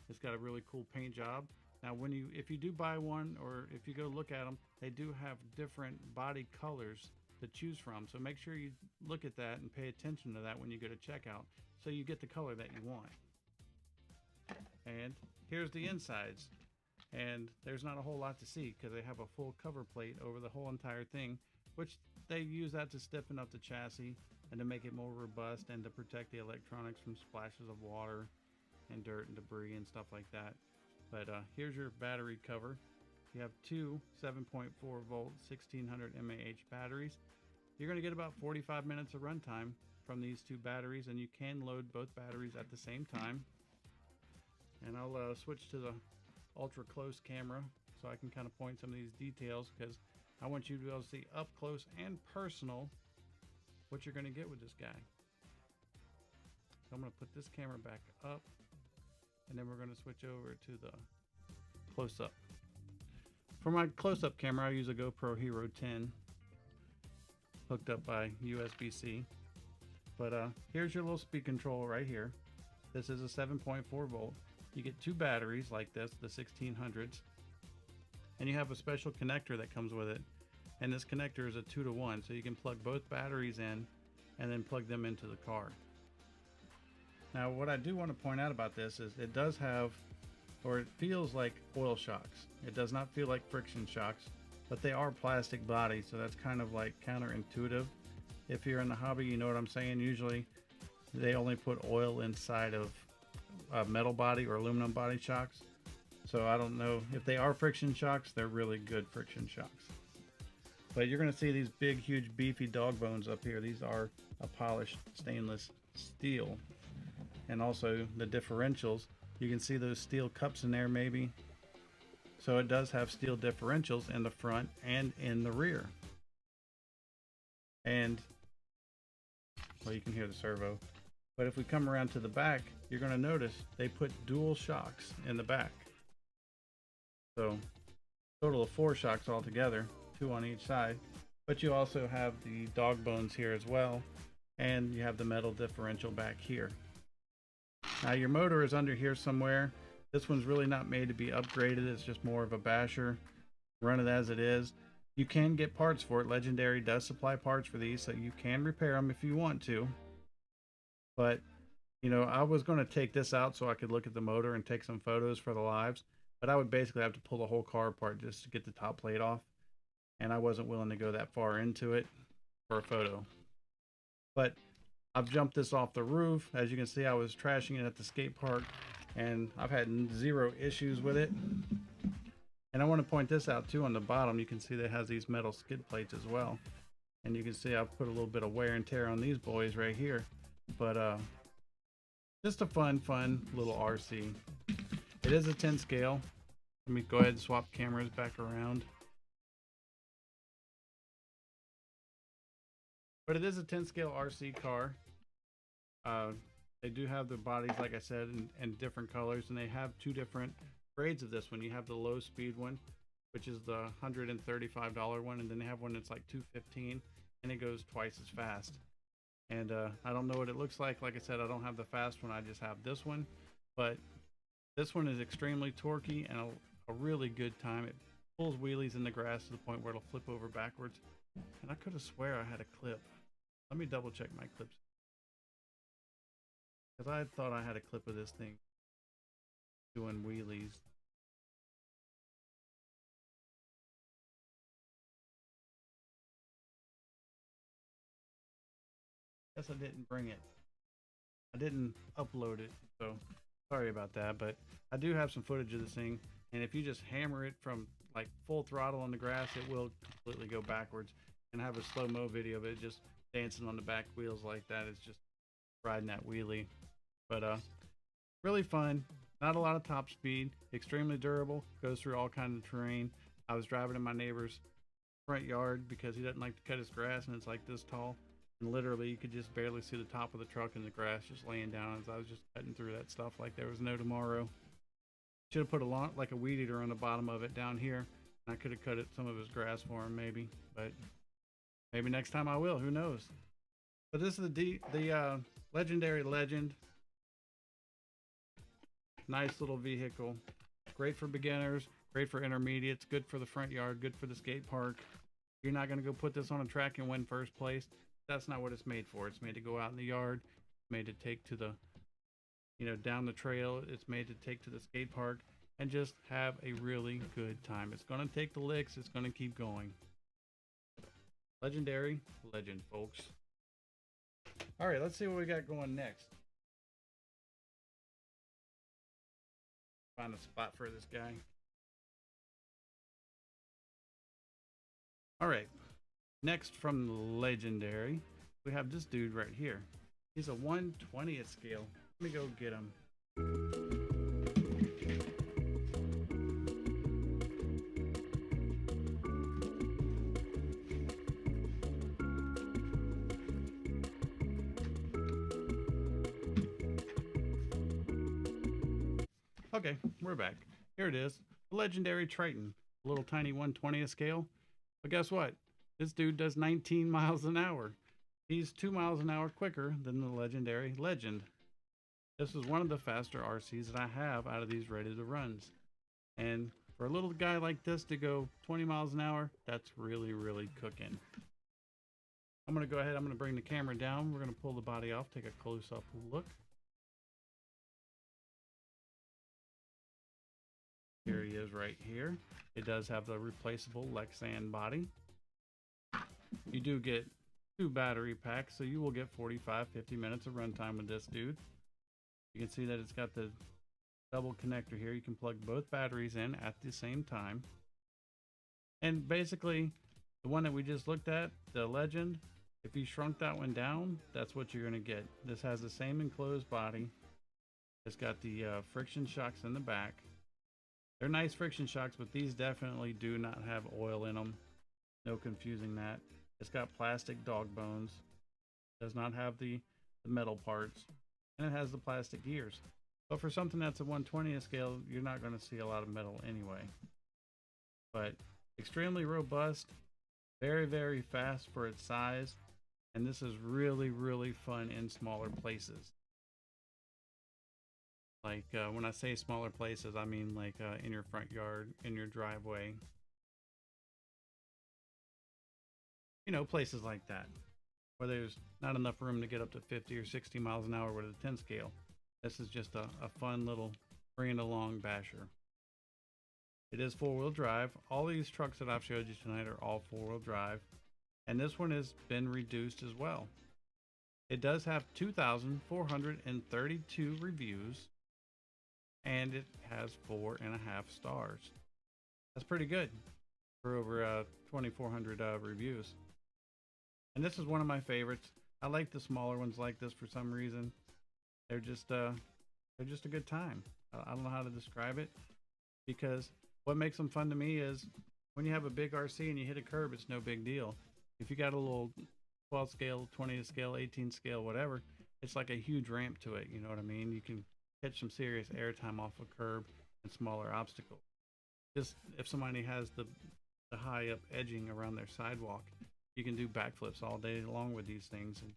It's got a really cool paint job. Now, if you do buy one, or if you go look at them, they do have different body colors to choose from. So make sure you look at that and pay attention to that when you go to checkout, so you get the color that you want. And here's the insides. And there's not a whole lot to see because they have a full cover plate over the whole entire thing, which they use that to stiffen up the chassis and to make it more robust and to protect the electronics from splashes of water and dirt and debris and stuff like that. But here's your battery cover. You have two 7.4 volt 1600 mAh batteries. You're going to get about 45 minutes of runtime from these two batteries, and you can load both batteries at the same time. And I'll switch to the ultra close camera so I can kind of point some of these details, because I want you to be able to see up close and personal what you're going to get with this guy. So I'm going to put this camera back up, and then we're going to switch over to the close-up. For my close-up camera, I use a GoPro Hero 10 hooked up by USB-C. But here's your little speed control right here. This is a 7.4 volt. You get 2 batteries like this, the 1600s, and you have a special connector that comes with it. And this connector is a 2-to-1, so you can plug both batteries in and then plug them into the car. Now, what I do want to point out about this is it does have, or it feels like oil shocks. It does not feel like friction shocks, but they are plastic bodies, so that's kind of like counterintuitive. If you're in the hobby, you know what I'm saying. Usually they only put oil inside of a metal body or aluminum body shocks. So I don't know if they are friction shocks. They're really good friction shocks. But you're going to see these big, huge, beefy dog bones up here. These are a polished stainless steel. And also the differentials, you can see those steel cups in there maybe. So it does have steel differentials in the front and in the rear. And, well, you can hear the servo. But if we come around to the back, you're going to notice they put dual shocks in the back. So total of 4 shocks altogether, 2 on each side. But you also have the dog bones here as well, and you have the metal differential back here. Now your motor is under here somewhere. This one's really not made to be upgraded. It's just more of a basher. Run it as it is. You can get parts for it. Legendary does supply parts for these, so you can repair them if you want to. But, you know, I was going to take this out so I could look at the motor and take some photos for the lives. But I would basically have to pull the whole car apart just to get the top plate off. And I wasn't willing to go that far into it for a photo. But I've jumped this off the roof. As you can see, I was trashing it at the skate park, and I've had 0 issues with it. And I want to point this out too. On the bottom, you can see that it has these metal skid plates as well. And you can see I've put a little bit of wear and tear on these boys right here. But just a fun little RC. It is a 10 scale. Let me go ahead and swap cameras back around. But it is a 10 scale RC car. They do have the bodies, like I said, in different colors, and they have 2 different grades of this one. You have the low speed one, which is the $135 one, and then they have one that's like $215, and it goes twice as fast. And I don't know what it looks like. Like I said, I don't have the fast one. I just have this one. But this one is extremely torquey and a really good time. It pulls wheelies in the grass to the point where it'll flip over backwards. And I could have swear I had a clip. Let me double check my clips, because I thought I had a clip of this thing doing wheelies. Guess I didn't bring it. I didn't upload it, so sorry about that. But I do have some footage of this thing, and if you just hammer it from like full throttle on the grass, it will completely go backwards. And I have a slow-mo video of it just dancing on the back wheels like that. It's just riding that wheelie. But really fun. Not a lot of top speed. Extremely durable. Goes through all kinds of terrain. I was driving in my neighbor's front yard because he doesn't like to cut his grass, and it's like this tall. And literally, you could just barely see the top of the truck in the grass just laying down as I was just cutting through that stuff like there was no tomorrow. Should have put like a weed eater on the bottom of it down here. And I could have cut some of his grass for him maybe. But maybe next time I will. Who knows? But this is the Legendary Legend. Nice little vehicle. Great for beginners. Great for intermediates. Good for the front yard. Good for the skate park. You're not going to go put this on a track and win first place. That's not what it's made for. It's made to go out in the yard. It's made to take to the, down the trail. It's made to take to the skate park and just have a really good time. It's going to take the licks. It's going to keep going. Legendary Legend, folks. All right, let's see what we got going next. Find a spot for this guy. All right, next from Legendary, we have this dude right here. He's a 1/20th scale. Let me go get him. Okay, we're back. Here it is. The legendary Triton. A little tiny 1/20th scale. But guess what? This dude does 19 miles an hour. He's 2 miles an hour quicker than the legendary Legend. This is one of the faster RCs that I have out of these ready to runs. And for a little guy like this to go 20 miles an hour, that's really, really cooking. I'm going to go ahead, I'm going to bring the camera down. We're going to pull the body off, take a close-up look. Here he is right here. It does have the replaceable Lexan body. You do get 2 battery packs, so you will get 45-50 minutes of runtime with this dude. You can see that it's got the double connector here. You can plug both batteries in at the same time. And basically, the one that we just looked at, the Legend, if you shrunk that one down, that's what you're going to get. This has the same enclosed body. It's got the friction shocks in the back. They're nice friction shocks, but these definitely do not have oil in them. No confusing that. It's got plastic dog bones. Does not have the metal parts. And it has the plastic gears. But for something that's a 1/20th scale, you're not going to see a lot of metal anyway. But extremely robust, very, very fast for its size. And this is really, really fun in smaller places. Like when I say smaller places, I mean like in your front yard, in your driveway. You know, places like that, where there's not enough room to get up to 50 or 60 miles an hour with a 10 scale. This is just a fun little bring it along basher. It is 4-wheel drive. All these trucks that I've showed you tonight are all 4-wheel drive. And this one has been reduced as well. It does have 2,432 reviews. And it has 4.5 stars. That's pretty good for over 2,400 reviews. And this is one of my favorites. I like the smaller ones like this for some reason. They're just a good time. I don't know how to describe it, because what makes them fun to me is when you have a big RC and you hit a curb, it's no big deal. If you got a little 12 scale, 20 scale, 18 scale, whatever, it's like a huge ramp to it. You know what I mean? You can catch some serious airtime off a curb and smaller obstacles. Just if somebody has the high up edging around their sidewalk, you can do backflips all day long with these things and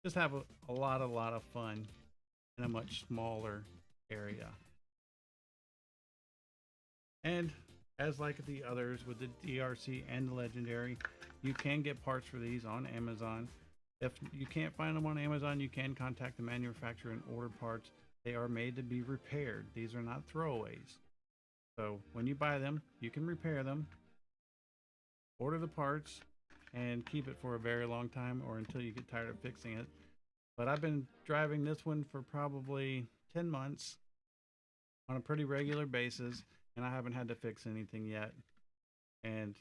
just have a lot of fun in a much smaller area. And as like the others with the DeeRC and the Legendary, you can get parts for these on Amazon. If you can't find them on Amazon, you can contact the manufacturer and order parts. They are made to be repaired. These are not throwaways. So when you buy them, you can repair them, order the parts, and keep it for a very long time or until you get tired of fixing it. But I've been driving this one for probably 10 months on a pretty regular basis, and I haven't had to fix anything yet. And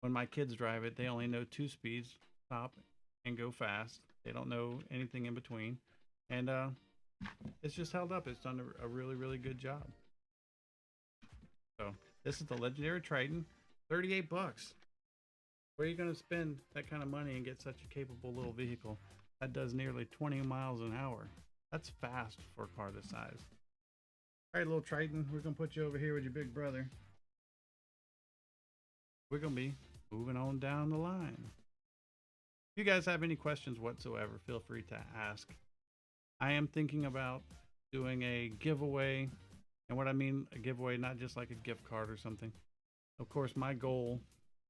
when my kids drive it, they only know 2 speeds, stop and go fast. They don't know anything in between. And it's just held up. It's done a really, really good job. So this is the Legendary Triton, 38 bucks. Where are you going to spend that kind of money and get such a capable little vehicle that does nearly 20 miles an hour? That's fast for a car this size. All right, little Triton, we're going to put you over here with your big brother. We're going to be moving on down the line. If you guys have any questions whatsoever, feel free to ask. I am thinking about doing a giveaway. And what I mean a giveaway, not just like a gift card or something. Of course, my goal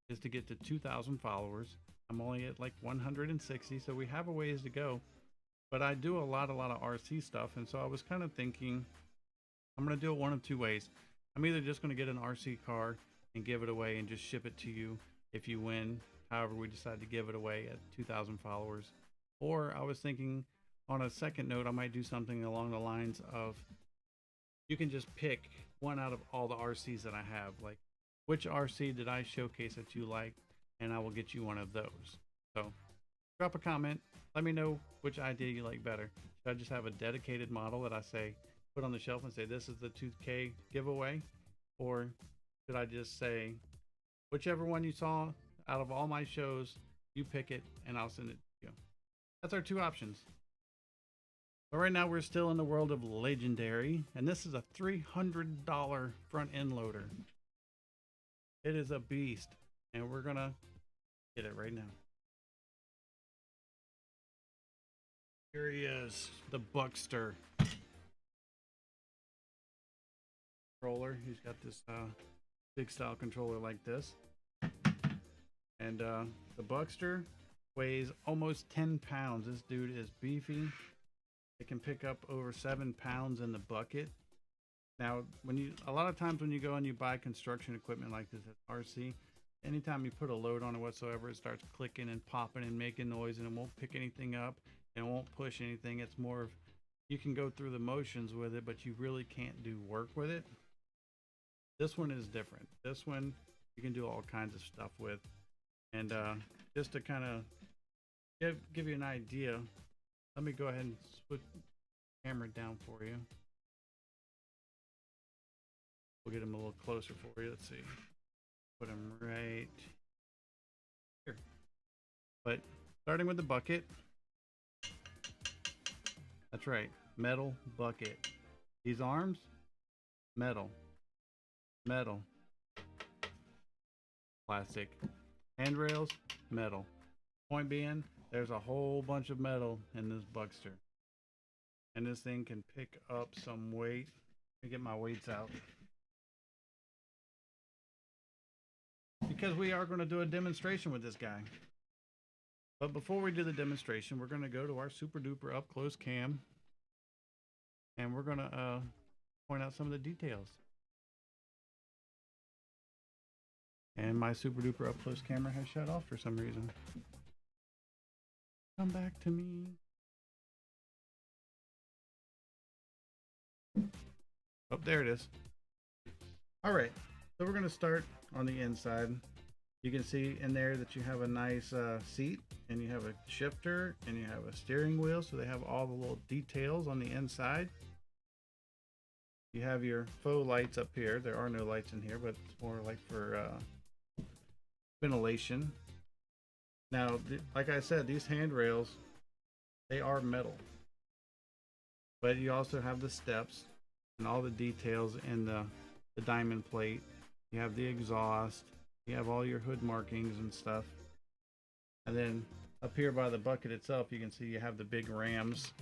is to get to 2,000 followers. I'm only at like 160, so we have a ways to go. But I do a lot of RC stuff, and so I was kind of thinking I'm going to do it one of 2 ways. I'm either just going to get an RC car and give it away and just ship it to you if you win, however we decide to give it away at 2,000 followers. Or I was thinking on a second note, I might do something along the lines of you can just pick one out of all the RCs that I have. Like, which RC did I showcase that you like, and I will get you one of those. So drop a comment. Let me know which idea you like better. Should I just have a dedicated model that I say, put on the shelf and say, this is the 2K giveaway? Or should I just say, whichever one you saw out of all my shows, you pick it and I'll send it to you? That's our 2 options. But right now we're still in the world of Legendary, and this is a $300 front end loader. It is a beast, and we're gonna get it right now. Here he is, the Buckster controller. He's got this big style controller like this, and the Buckster weighs almost 10 pounds. This dude is beefy. It can pick up over 7 pounds in the bucket. Now, a lot of times when you go and you buy construction equipment like this at RC, anytime you put a load on it whatsoever, it starts clicking and popping and making noise, and it won't pick anything up and it won't push anything. It's more of, you can go through the motions with it, but you really can't do work with it. This one is different. This one you can do all kinds of stuff with. And just to kind of give you an idea, let me go ahead and put the camera down for you. We'll get him a little closer for you. Let's see. Put him right here. But starting with the bucket. That's right. Metal bucket. These arms, metal. Metal. Plastic. Handrails, metal. Point being, there's a whole bunch of metal in this Buckster. And this thing can pick up some weight. Let me get my weights out. Because we are going to do a demonstration with this guy. But before we do the demonstration, we're going to go to our super duper up close cam. And we're going to point out some of the details. And my super duper up close camera has shut off for some reason. Come back to me. Oh, there it is. All right, so we're going to start on the inside. You can see in there that you have a nice seat, and you have a shifter, and you have a steering wheel, so they have all the little details on the inside. You have your faux lights up here. There are no lights in here, but it's more like for ventilation. Now, like I said, these handrails, they are metal, but you also have the steps and all the details in the diamond plate. You have the exhaust, you have all your hood markings and stuff. And then up here by the bucket itself, you can see you have the big rams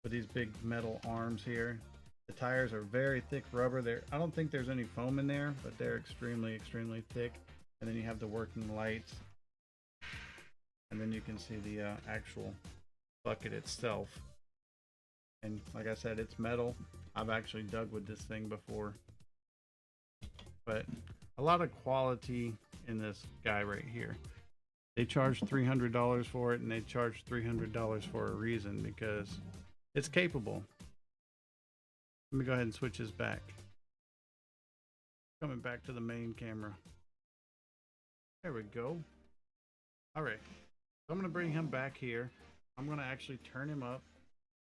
with these big metal arms here. The tires are very thick rubber. I don't think there's any foam in there, but they're extremely, extremely thick. And then you have the working lights. And then you can see the actual bucket itself. And like I said, it's metal. I've actually dug with this thing before. But a lot of quality in this guy right here. They charge $300 for it, and they charge $300 for a reason, because it's capable. Let me go ahead and switch this back. Coming back to the main camera. There we go. All right. So I'm going to bring him back here. I'm going to actually turn him up,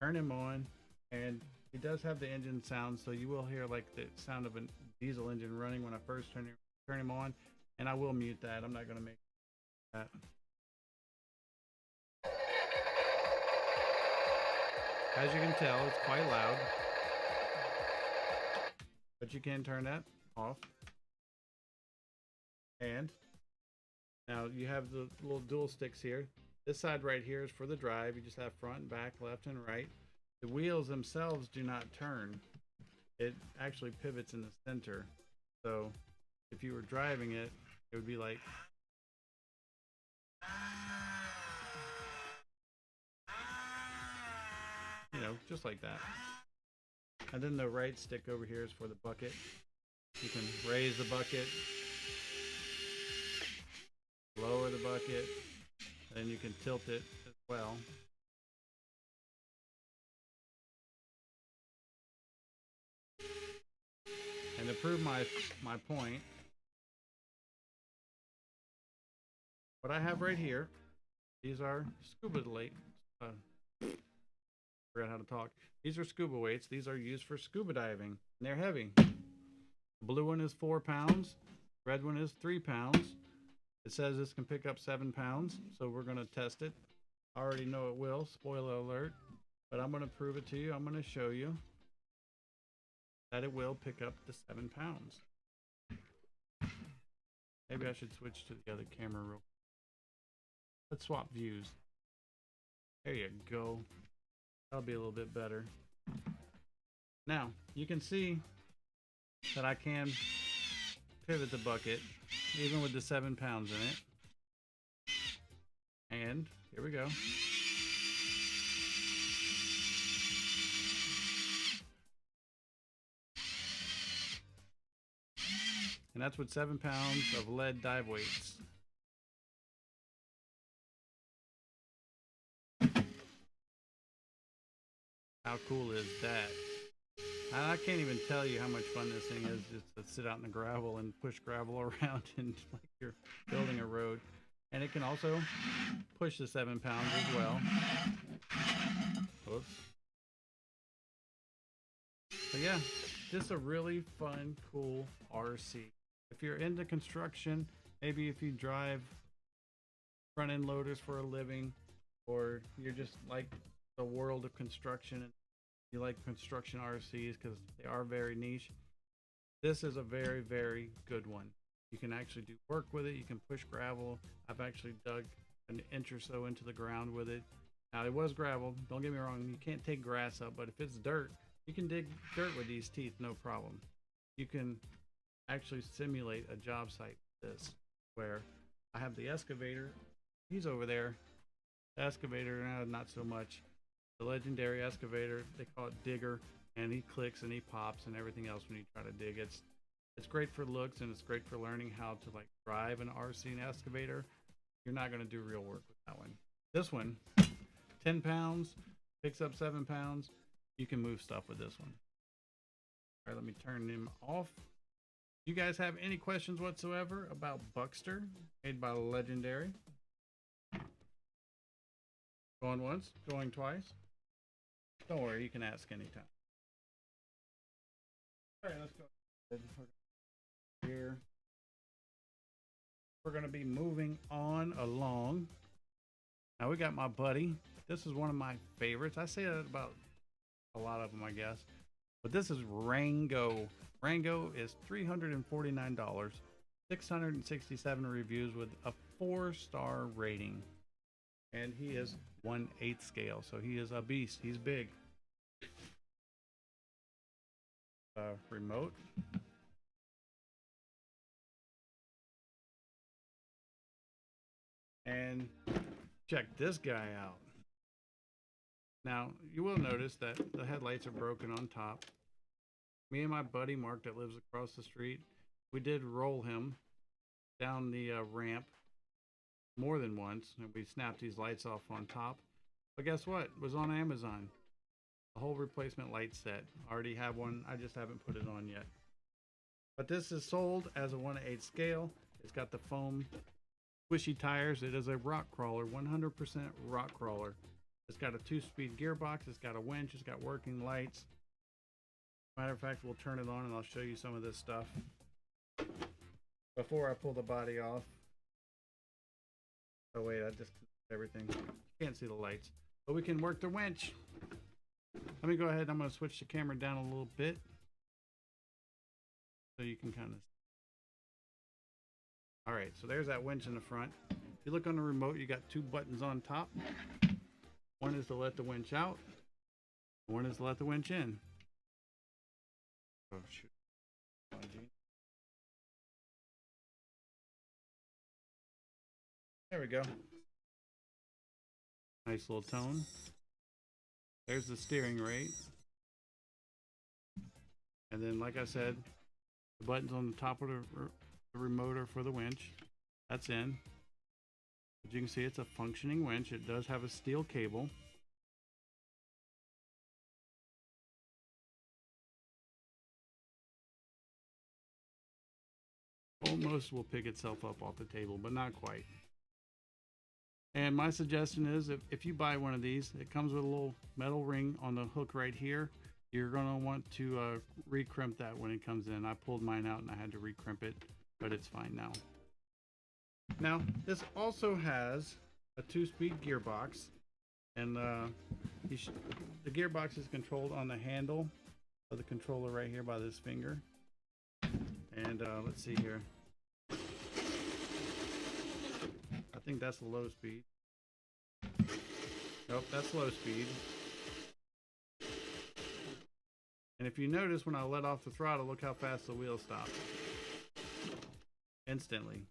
turn him on, and he does have the engine sound, so you will hear like the sound of a diesel engine running when I first turn him on, and I will mute that. I'm not going to make that. As you can tell, it's quite loud, but you can turn that off. And now you have the little dual sticks here. This side right here is for the drive. You just have front and back, left and right. The wheels themselves do not turn. It actually pivots in the center. So if you were driving it, it would be like, you know, just like that. And then the right stick over here is for the bucket. You can raise the bucket, lower the bucket, and then you can tilt it as well. And to prove my point, what I have right here, these are scuba lights. Forgot how to talk. These are scuba weights. These are used for scuba diving, and they're heavy. The blue one is 4 pounds. Red one is 3 pounds. It says this can pick up 7 pounds, so we're going to test it. I already know it will, spoiler alert, but I'm going to prove it to you. I'm going to show you that it will pick up the 7 pounds. Maybe I should switch to the other camera real quick. Let's swap views. There you go. That'll be a little bit better. Now, you can see that I can pivot the bucket, even with the 7 pounds in it. And here we go. And that's with 7 pounds of lead dive weights. How cool is that? I can't even tell you how much fun this thing is, just to sit out in the gravel and push gravel around and like you're building a road. And it can also push the 7 pounds as well. Oops. But yeah, just a really fun, cool RC. If you're into construction, maybe if you drive front end loaders for a living, or you're just like the world of construction and you like construction RCs because they are very niche, this is a very, very good one. You can actually do work with it. You can push gravel. I've actually dug an inch or so into the ground with it. Now it was gravel, don't get me wrong, you can't take grass up, but if it's dirt, you can dig dirt with these teeth, no problem. You can actually simulate a job site with this, where I have the excavator, he's over there. The excavator, not so much. The legendary excavator, they call it digger, and he clicks and he pops and everything else when you try to dig. It's great for looks, and it's great for learning how to like drive an RC and excavator. You're not going to do real work with that one. This one, 10 pounds, picks up 7 pounds. You can move stuff with this one. All right, let me turn him off. You guys have any questions whatsoever about Buckster, made by Legendary? Going once, going twice. Don't worry, you can ask anytime. All right, let's go. Here. We're going to be moving on along. Now we got my buddy. This is one of my favorites. I say that about a lot of them, I guess. But this is Rango. Rango is $349, 667 reviews with a 4-star rating. And he is 1/8 scale, so he is a beast. He's big. Remote. And check this guy out. Now, you will notice that the headlights are broken on top. Me and my buddy Mark that lives across the street, we did roll him down the ramp more than once, and we snapped these lights off on top. But guess what? It was on Amazon. The whole replacement light set. I already have one. I just haven't put it on yet. But this is sold as a 1/8 scale. It's got the foam squishy tires. It is a rock crawler, 100% rock crawler. It's got a 2-speed gearbox. It's got a winch. It's got working lights. Matter of fact, we'll turn it on and I'll show you some of this stuff before I pull the body off. Oh wait, I just everything. You can't see the lights, but we can work the winch. Let me go ahead. I'm going to switch the camera down a little bit so you can kind of. All right, so there's that winch in the front. If you look on the remote, you got 2 buttons on top. One is to let the winch out. One is to let the winch in. Oh shoot. There we go. Nice little tone. There's the steering rate. And then, like I said, the buttons on the top of the remote are for the winch. That's in. As you can see, it's a functioning winch. It does have a steel cable. Almost will pick itself up off the table, but not quite. And my suggestion is, if you buy one of these, it comes with a little metal ring on the hook right here. You're going to want to recrimp that when it comes in. I pulled mine out and I had to recrimp it, but it's fine now. Now, this also has a 2-speed gearbox. And the gearbox is controlled on the handle of the controller right here by this finger. And let's see here. I think that's the low speed. Nope, that's low speed. And if you notice, when I let off the throttle, look how fast the wheel stops. Instantly.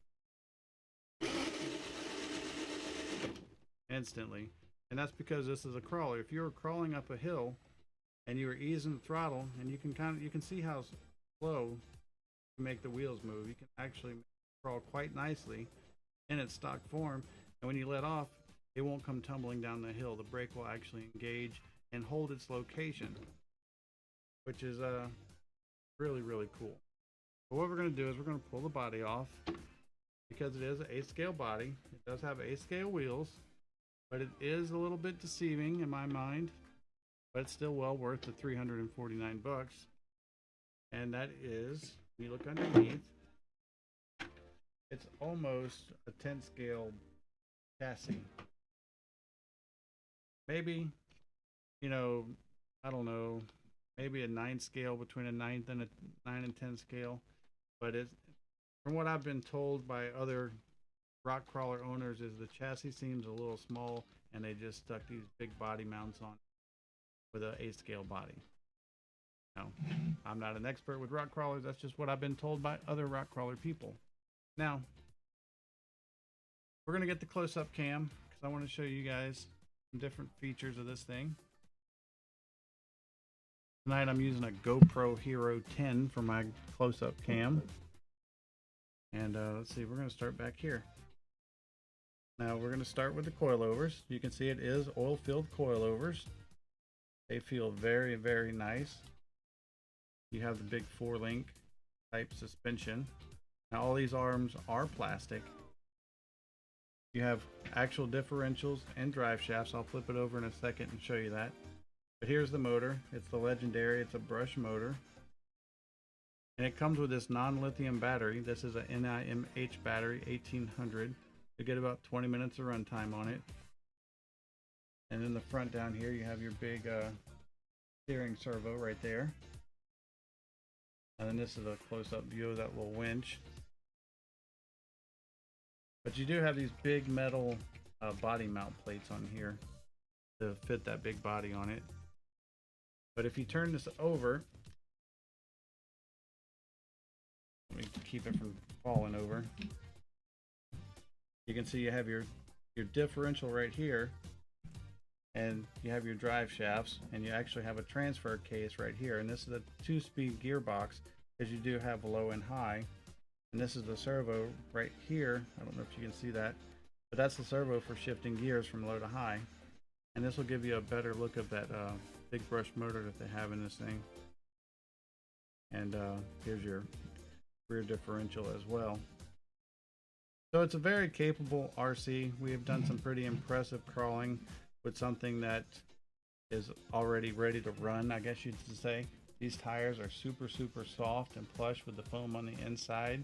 Instantly. And that's because this is a crawler. If you were crawling up a hill and you were easing the throttle, and you can see how slow you make the wheels move. You can actually crawl quite nicely in its stock form, and when you let off, it won't come tumbling down the hill. The brake will actually engage and hold its location, which is really, really cool. But what we're going to do is we're going to pull the body off, because it is an 8 scale body. It does have 8 scale wheels, but it is a little bit deceiving in my mind, but it's still well worth the $349. And that is, when you look underneath, it's almost a 10 scale chassis. Maybe, you know, I don't know, maybe a 9 scale, between a 9th and a 9 and 10 scale. But it's, from what I've been told by other rock crawler owners, is the chassis seems a little small, and they just stuck these big body mounts on with an 8 scale body. Now, I'm not an expert with rock crawlers. That's just what I've been told by other rock crawler people. Now, we're going to get the close-up cam, because I want to show you guys some different features of this thing. Tonight I'm using a GoPro Hero 10 for my close-up cam. And let's see, we're going to start back here. Now we're going to start with the coilovers. You can see it is oil-filled coilovers. They feel very, very nice. You have the big 4-link type suspension. Now all these arms are plastic. You have actual differentials and drive shafts. I'll flip it over in a second and show you that. But here's the motor. It's the legendary, it's a brush motor. And it comes with this non-lithium battery. This is a NIMH battery, 1800. You get about 20 minutes of runtime on it. And in the front down here, you have your big steering servo right there. And then this is a close-up view of that little winch. But you do have these big metal body mount plates on here to fit that big body on it. But if you turn this over, let me keep it from falling over. You can see you have your differential right here, and you have your drive shafts, and you actually have a transfer case right here. And this is a 2-speed gearbox, because you do have low and high. And this is the servo right here. I don't know if you can see that, but that's the servo for shifting gears from low to high. And this will give you a better look of that big brush motor that they have in this thing. And here's your rear differential as well. So it's a very capable RC. We have done some pretty impressive crawling with something that is already ready to run, I guess you'd say. These tires are super, super soft and plush with the foam on the inside.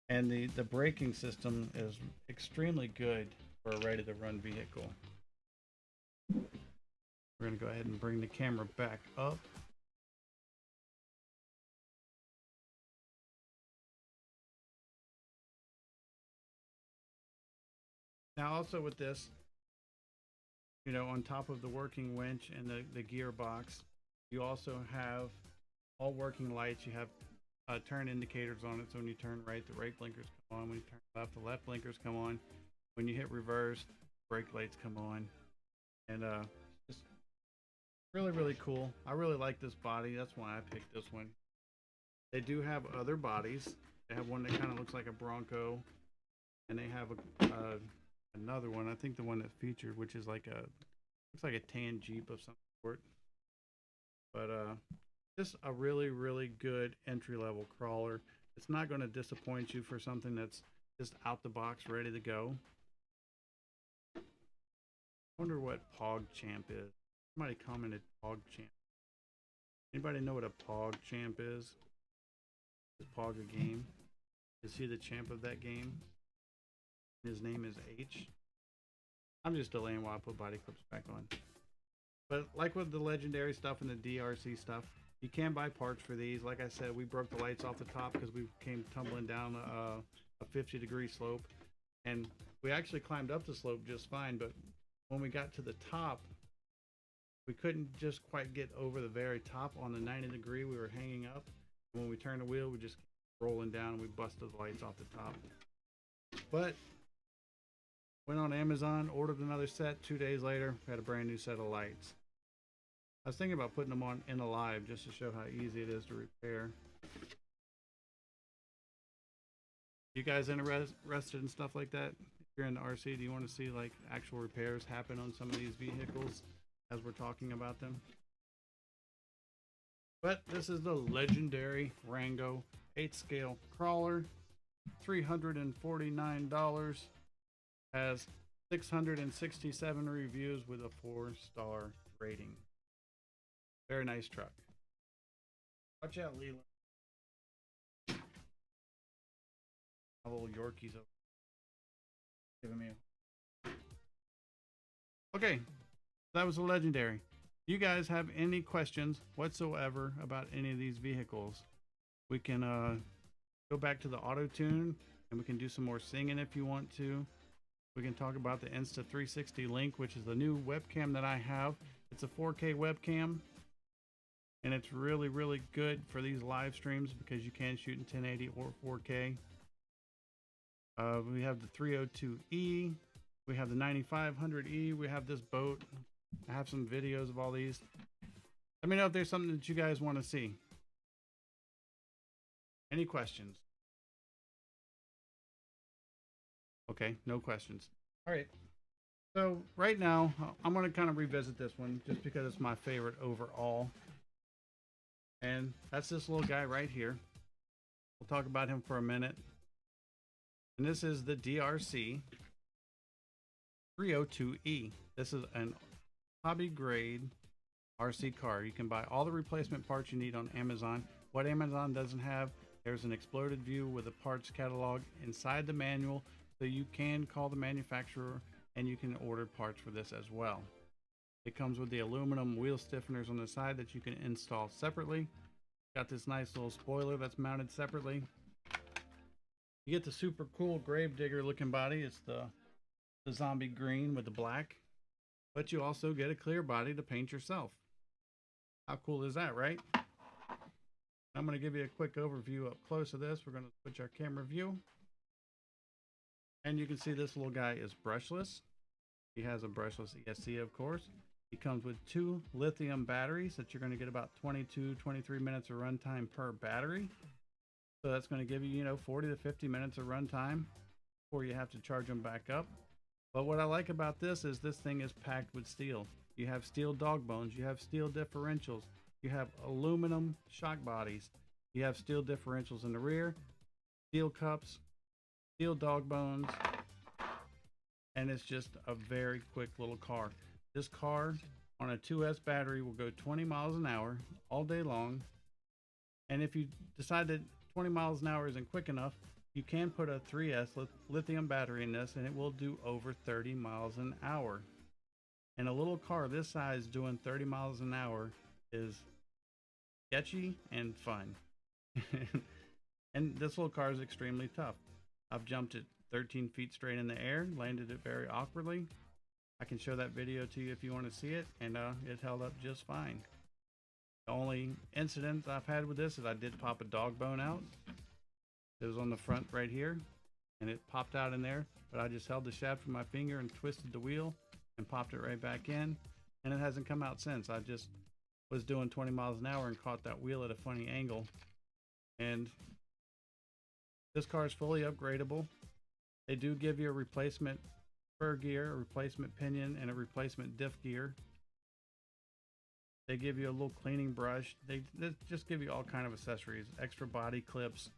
And the braking system is extremely good for a ready-to-run vehicle. We're going to go ahead and bring the camera back up. Now also with this, you know, on top of the working winch and the gearbox, you also have all working lights. You have turn indicators on it, so when you turn right, the right blinkers come on. When you turn left, the left blinkers come on. When you hit reverse, brake lights come on. And just really, really cool. I really like this body. That's why I picked this one. They do have other bodies. They have one that kind of looks like a Bronco, and they have another one. I think the one that's featured, which is like looks like a tan Jeep of some sort. But just a really, really good entry-level crawler. It's not going to disappoint you for something that's just out the box, ready to go. I wonder what PogChamp is. Somebody commented PogChamp. Anybody know what a PogChamp is? Is Pog a game? Is he the champ of that game? His name is H. I'm just delaying while I put body clips back on. But like with the legendary stuff and the DRC stuff, you can buy parts for these. Like I said, we broke the lights off the top because we came tumbling down a 50-degree slope. And we actually climbed up the slope just fine, but when we got to the top, we couldn't just quite get over the very top on the 90-degree. We were hanging up. When we turned the wheel, we just kept rolling down and we busted the lights off the top. But went on Amazon, ordered another set. 2 days later, had a brand new set of lights. I was thinking about putting them on in alive just to show how easy it is to repair. You guys interested in stuff like that? If you're in the RC, do you want to see like actual repairs happen on some of these vehicles as we're talking about them? But this is the legendary Rango 8-scale crawler, $349, has 667 reviews with a 4-star rating. Very nice truck. Watch out, Leland. My little Yorkies over giving me a... Okay, that was a legendary. You guys have any questions whatsoever about any of these vehicles? We can go back to the auto tune and we can do some more singing if you want to. We can talk about the Insta360 Link, which is the new webcam that I have. It's a 4K webcam, and it's really, really good for these live streams because you can shoot in 1080 or 4K. We have the 302E, we have the 9500E, we have this boat. I have some videos of all these. Let me know if there's something that you guys want to see. Any questions? Okay, no questions. All right. So right now, I'm going to kind of revisit this one just because it's my favorite overall. And that's this little guy right here. We'll talk about him for a minute. And this is the DeeRC 302E. This is an hobby grade RC car. You can buy all the replacement parts you need on Amazon. What Amazon doesn't have, there's an exploded view with a parts catalog inside the manual, so you can call the manufacturer and you can order parts for this as well. It comes with the aluminum wheel stiffeners on the side that you can install separately. Got this nice little spoiler that's mounted separately. You get the super cool Gravedigger looking body. It's the zombie green with the black, but you also get a clear body to paint yourself. How cool is that, right? I'm going to give you a quick overview up close of this. We're going to switch our camera view. And you can see this little guy is brushless. He has a brushless ESC, of course. He comes with 2 lithium batteries that you're going to get about 22-23 minutes of runtime per battery. So that's going to give you, 40 to 50 minutes of runtime before you have to charge them back up. But what I like about this is this thing is packed with steel. You have steel dog bones, you have steel differentials, you have aluminum shock bodies, you have steel differentials in the rear, steel cups, steel dog bones, and it's just a very quick little car. This car on a 2S battery will go 20 miles an hour all day long. And if you decide that 20 miles an hour isn't quick enough, you can put a 3S lithium battery in this and it will do over 30 miles an hour. And a little car this size doing 30 miles an hour is sketchy and fun. And this little car is extremely tough. I've jumped it 13 feet straight in the air, landed it very awkwardly. I can show that video to you if you want to see it, and it held up just fine. The only incident I've had with this is I did pop a dog bone out. It was on the front right here, and it popped out in there, but I just held the shaft with my finger and twisted the wheel and popped it right back in, and it hasn't come out since. I just was doing 20 miles an hour and caught that wheel at a funny angle. And this car is fully upgradable. They do give you a replacement spur gear, a replacement pinion, and a replacement diff gear. They give you a little cleaning brush. They just give you all kind of accessories, extra body clips.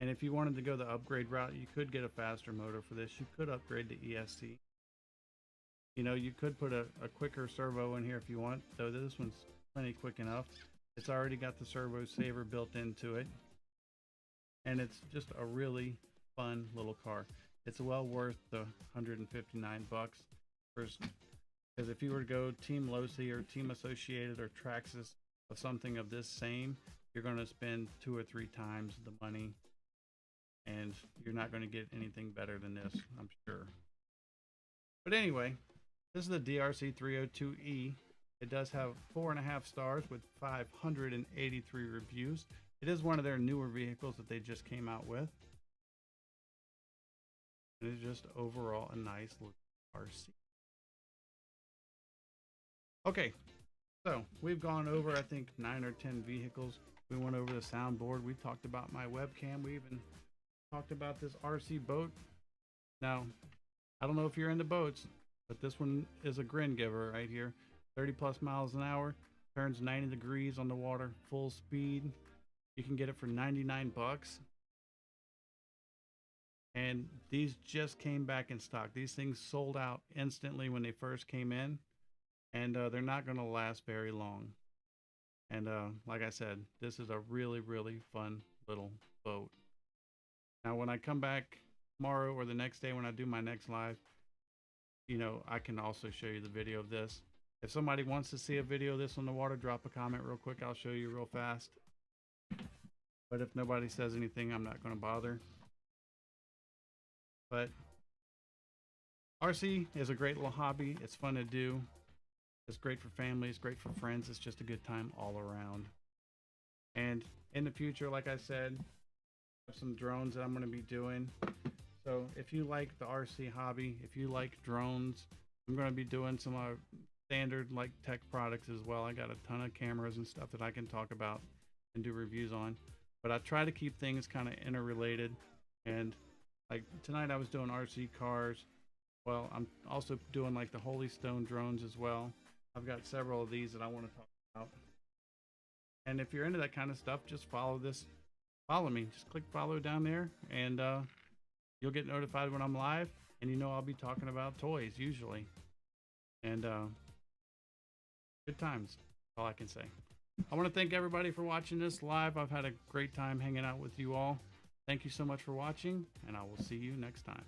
And if you wanted to go the upgrade route, you could get a faster motor for this. You could upgrade to ESC. You could put a quicker servo in here if you want, though this one's plenty quick enough. It's already got the servo saver built into it. And it's just a really fun little car. it's well worth the 159 bucks. Because if you were to go Team Losi or Team Associated or Traxxas of something of this same, you're going to spend 2 or 3 times the money, and you're not going to get anything better than this, I'm sure. But anyway, this is the DeeRC 302E. It does have 4.5 stars with 583 reviews. It is one of their newer vehicles that they just came out with. It is just overall a nice looking RC. Okay, so we've gone over, I think, 9 or 10 vehicles. We went over the soundboard. We talked about my webcam. We even talked about this RC boat. Now, I don't know if you're into boats, but this one is a grin giver right here. 30 plus miles an hour, turns 90 degrees on the water, full speed. You can get it for 99 bucks. And these just came back in stock. These things sold out instantly when they first came in, and they're not going to last very long. And like I said, this is a really, really fun little boat. Now, when I come back tomorrow or the next day when I do my next live, you know, I can also show you the video of this. If somebody wants to see a video of this on the water, drop a comment real quick. I'll show you real fast. But if nobody says anything, I'm not going to bother. But RC is a great little hobby. It's fun to do. It's great for families, great for friends. It's just a good time all around. And in the future, like I said, I have some drones that I'm going to be doing. So if you like the RC hobby, if you like drones, I'm going to be doing some standard like tech products as well. I got a ton of cameras and stuff that I can talk about and do reviews on. But I try to keep things kind of interrelated. And like tonight I was doing RC cars. Well, I'm also doing like the Holystone drones as well. I've got several of these that I want to talk about. And if you're into that kind of stuff, just follow me. Just click follow down there, and you'll get notified when I'm live, and you know I'll be talking about toys usually. And good times, all I can say. I want to thank everybody for watching this live. I've had a great time hanging out with you all. Thank you so much for watching, and I will see you next time.